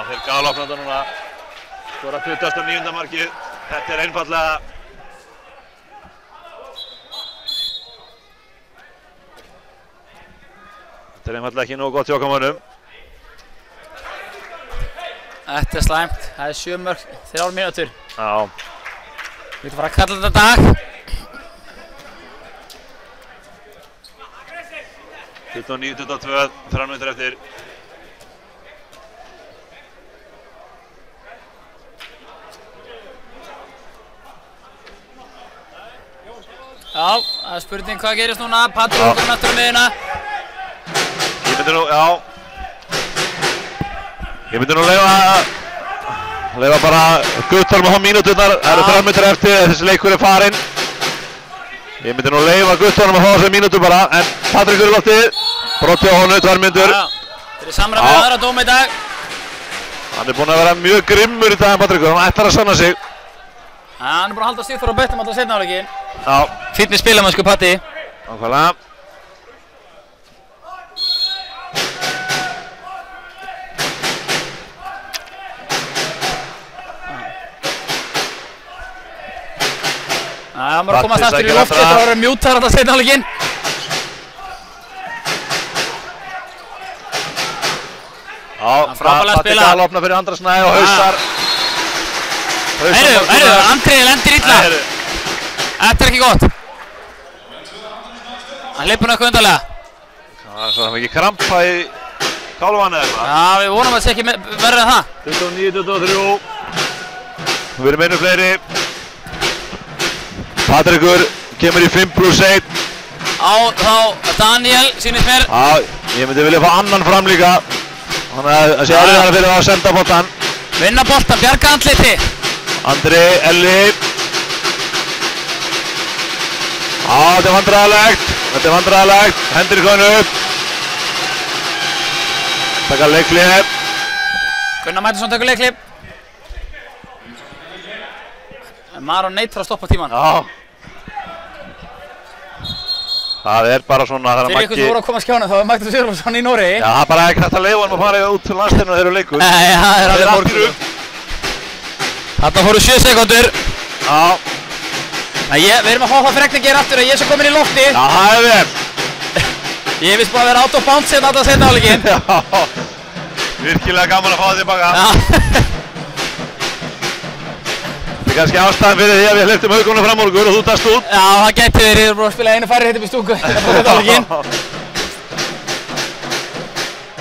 Þeir galopna þetta núna. Skora 29. markið. Þetta er einfaldlega ekki nógu gott hjá okkar. Þetta er slæmt. Það er 7 mörk, 3 mínútur. Já. Við ætlum að fara að kalla þetta dag. 29-22, 3 mínútur eftir. Já, það er spurning hvað gerist núna. Patrik kominn aftur á miðjuna. Ég myndi nú leifa bara Guttorm að fá mínúturnar. Það eru 3 mínútur eftir, þessi leikur er farinn. Ég myndi nú leifa Guttorm að fá þessi mínútur bara, en Patrikur er loftið. Brotið á honum, 2 mínútur. Þeir eru samræmið með aðra dóma í dag. Hann er búinn að vera mjög grimmur í dag, Patrikur. Hann ætlar að sanna sig. Hann er búinn að halda Sigþór á bettum alltaf seinna áleikinn. Já. Fínni spilamennsku Patti. Nákvæmlega. Hann var að komast aftur í loftið eftir að vera mjútar alltaf seinna áleikinn. Já, Patti galopna fyrir Andra Snæ og hausar. Heyrðu, Andri lendir illa. Þetta er ekki gott. Hann leipur eitthvað undarlega. Það er svo að hann ekki krampa í kálvann eða eitthvað. Já, við vonum að það sé ekki verður en það. 29-23. Við erum einu fleiri. Patrikur kemur í 5+1. Á þá Daniel, sýnist mér. Já, ég myndi vilja fá annan fram líka. Þannig að það sé erfiðara fyrir að senda boltan. Vinna boltan, bjarga andliti. Andri, Elli. Þetta er vandræðalegt, hendur í konu upp. Taka leikhlið. Gunnar Magnússon tekur leikhlið. Maron neitar að stoppa tíman. Já. Það er bara svona þegar Fyrir ykkur sem voru að koma að skjána þá er Magnús Sigurðsson í Noregi. Já, það er bara ekki hægt að leyfa hann að fara út til landsteinum þegar þeir eru leikur. Nei, það er alveg morgun. Þarna fóru 7 sekúndur. Já. Við erum að fá það frekna að gera aftur að ég sé komin í lofti. Já, það er vel. Ég hef vist bara að vera out of bounds hérna alltaf seinna hálfleikinn. Já. Virkilega gaman að fá það tilbaka. Já. Þetta er kannski ástæðan fyrir því að við hleyptum Haukunum fram úr og þú dast út. Já, það gæti verið. Ég er búin að spila einu færri hittum í stúku.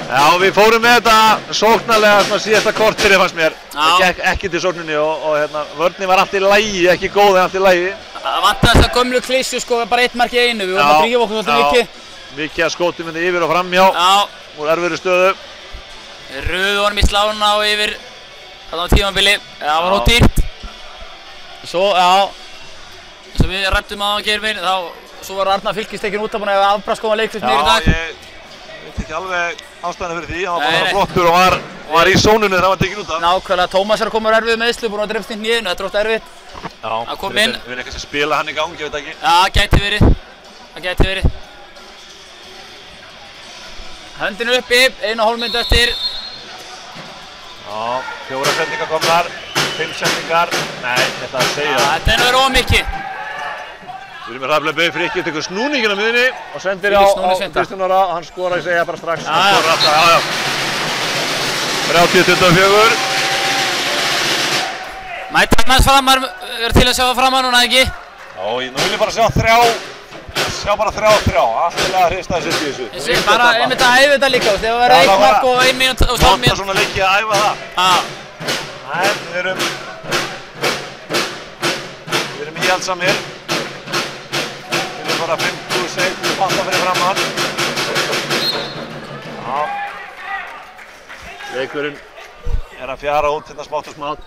Já, við fórum með þetta sóknarlega svona síðasta korterið fannst mér. Það gekk ekki til sókninni og vörnin var allt í lagi, ekki góð en allt í lagi. Það vantaði þess að gömlu klísju sko, bara 1 mark í einu. Við vorum að drífa okkur svolítið mikið. Mikið að skótum hérna yfir og framhjá. Úr erfiðri stöðu. Röðu honum í slána og yfir þarna á tímabili. Það var ódýrt. Svo við rættum á Geirvin, svo var Arnar Fylkis tekinn út af búinn að afbraskoma leiklut mér í dag. Já, ég veit ekki alveg ástæðina fyrir því, hann var bara flottur og var í sónunni þegar hann var tekinn út af. Nákvæmlega, Tómas er að koma úr erfið meðslu, búinn að drefst inn hnénu, þetta er oft erfitt. Já, að koma inn. Við erum eitthvað að spila hann í gangi, ég veit ekki. Já, gæti verið. Höndinu uppi, 1,5 mínútu eftir. Já, 4 sendingar komnar, 5 sendingar. Nei, ég ætla að segja það. Þetta er nú verið ómikið. Við erum með hraðflega Frikki, tekur snúningin á miðunni og sendir á Kristján Orra, hann skorar, ég segja bara strax. Hann skorar alltaf, já. 30-24. Mæta aðeins framar, er til að sjá það framar núna, ekki? Já, nú vil ég bara sjá bara 3 og 3, alltaf hrista þessu í þessu. Ég sé bara, einmitt að æfa þetta líka, þegar það verða 1 mark og 1 mínútu og 12 mínútu. Nota svona leikið að æfa það. Nei, við erum íhaldsamir. Við erum bara 56 panta fyrir framann. Já. Leikurinn er að fjara út hérna smátt og smátt.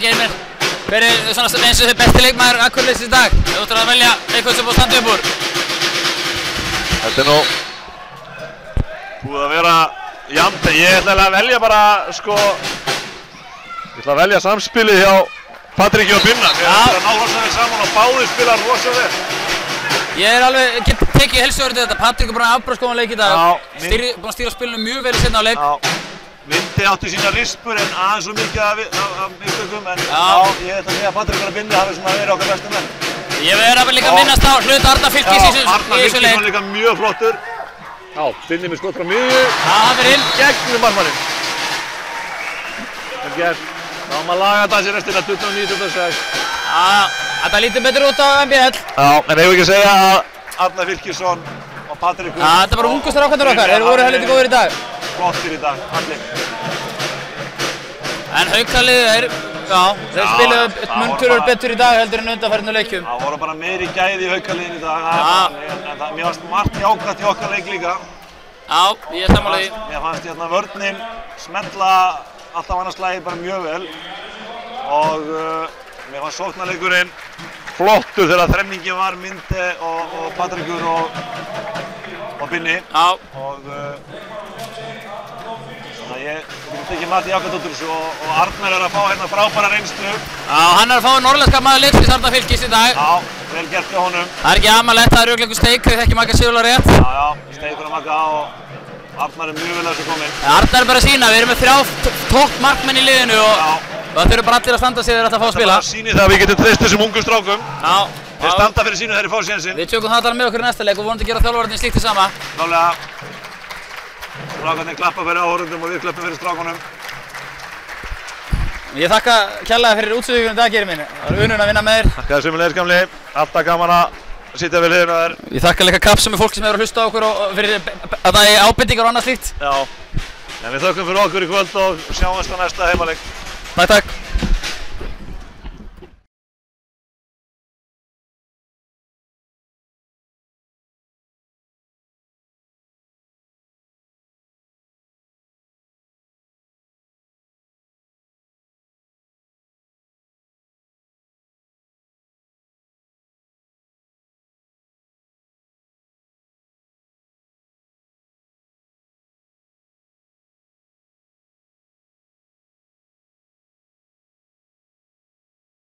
Geirmir, hver er svona eins og þið besti leikmaður Akureyrar í dag? Þú ætlar að velja eitthvað sem búið að standa upp úr. Þetta er nú búið að vera jafnt, en ég ætla að velja bara, sko, ég ætla að velja samspilið hjá Patriki og Binna. Við erum að ná rosa vel saman og báðir spila rosa vel. Ég er alveg, tekið heilsuverðið þetta. Patrik er bara afbragðskoðan leik í dag. Búinn að stýra spilinu mjög vel í seinna á leik. Vindi átti sína rispur en aðeins og mikið af mistökum, en ég ætla að segja að Patrik og Binna hafi svona verið okkar bestu menn. Ég verður líka að minnast á hlut Arnar Fylkis í þessu leik. Arnar Fylkis var líka mjög flottur. Já, Binni með skot frá miðju. Það fyrir inn. Gegnum markmanninn. Vel gert. Þá má laga þetta sér restina 29-26. Þetta lítur betur út á MBL. Já, en eigum við ekki að segja að Arnar Fylkisson og Patrik... Þetta er bara ungu strákarnir okkar. Þeir voru helviti góðir í dag. Flottir í dag, allir. En Haukaliðið þeir spiluðu munturur betur í dag heldur en undanfærinu leikjum. Það voru bara meiri gæði í Haukaliðinu í dag. En mér fannst margt jákvætt í okkar leik líka. Já, ég er sammála því. Mér fannst hérna vörnin smetla alltaf annars lagi bara mjög vel. Og mér fannst sóknarleikurinn flottur þegar þremmingin var Minde og Patrikur og Binni. Já. Ég tekið margt jákvætt út úr þessu og Arnar er að fá hérna frábæra reynslu. Já, hann er að fá norðlenska maður leiksins Arnar Fylkis í dag. Já, vel gert hjá honum. Það er ekki amalegt, það er örugglega einhver steik, þau þekki Magga Sigurðar rétt. Já, steikur að Magga og Arnar er mjög vel að þessu kominn. Arnar er bara að sína, við erum með 3 topp markmenn í liðinu og það þurfa bara allir að standa sig þegar þetta fá að spila. Það sýnir það að við getum treyst þessum ungum strákum. Já. Þeir standa fyrir sínu þegar þeir fá sénsinn. Við tökum það alveg með okkur í næsta leik og vonandi gera þjálfararnir slíkt hið sama. Klálega. Strákarnir klappa fyrir áhorfendum og við klappum fyrir strákunum. Ég þakka kærlega fyrir útsöðugunum í dag, Geiri minn. Það var unun að vinna með þér. Þakka þér sömuleiðis gamli. Alltaf gaman að sitja við hliðina þér. Ég þakka líka kraftsamir fólki sem hefur að hlusta á okkur og fyrir ábendingar og annað slíkt. Já. En við þökkum fyrir okkur í kvöld og sjáumst á næsta heimaleik. Takk.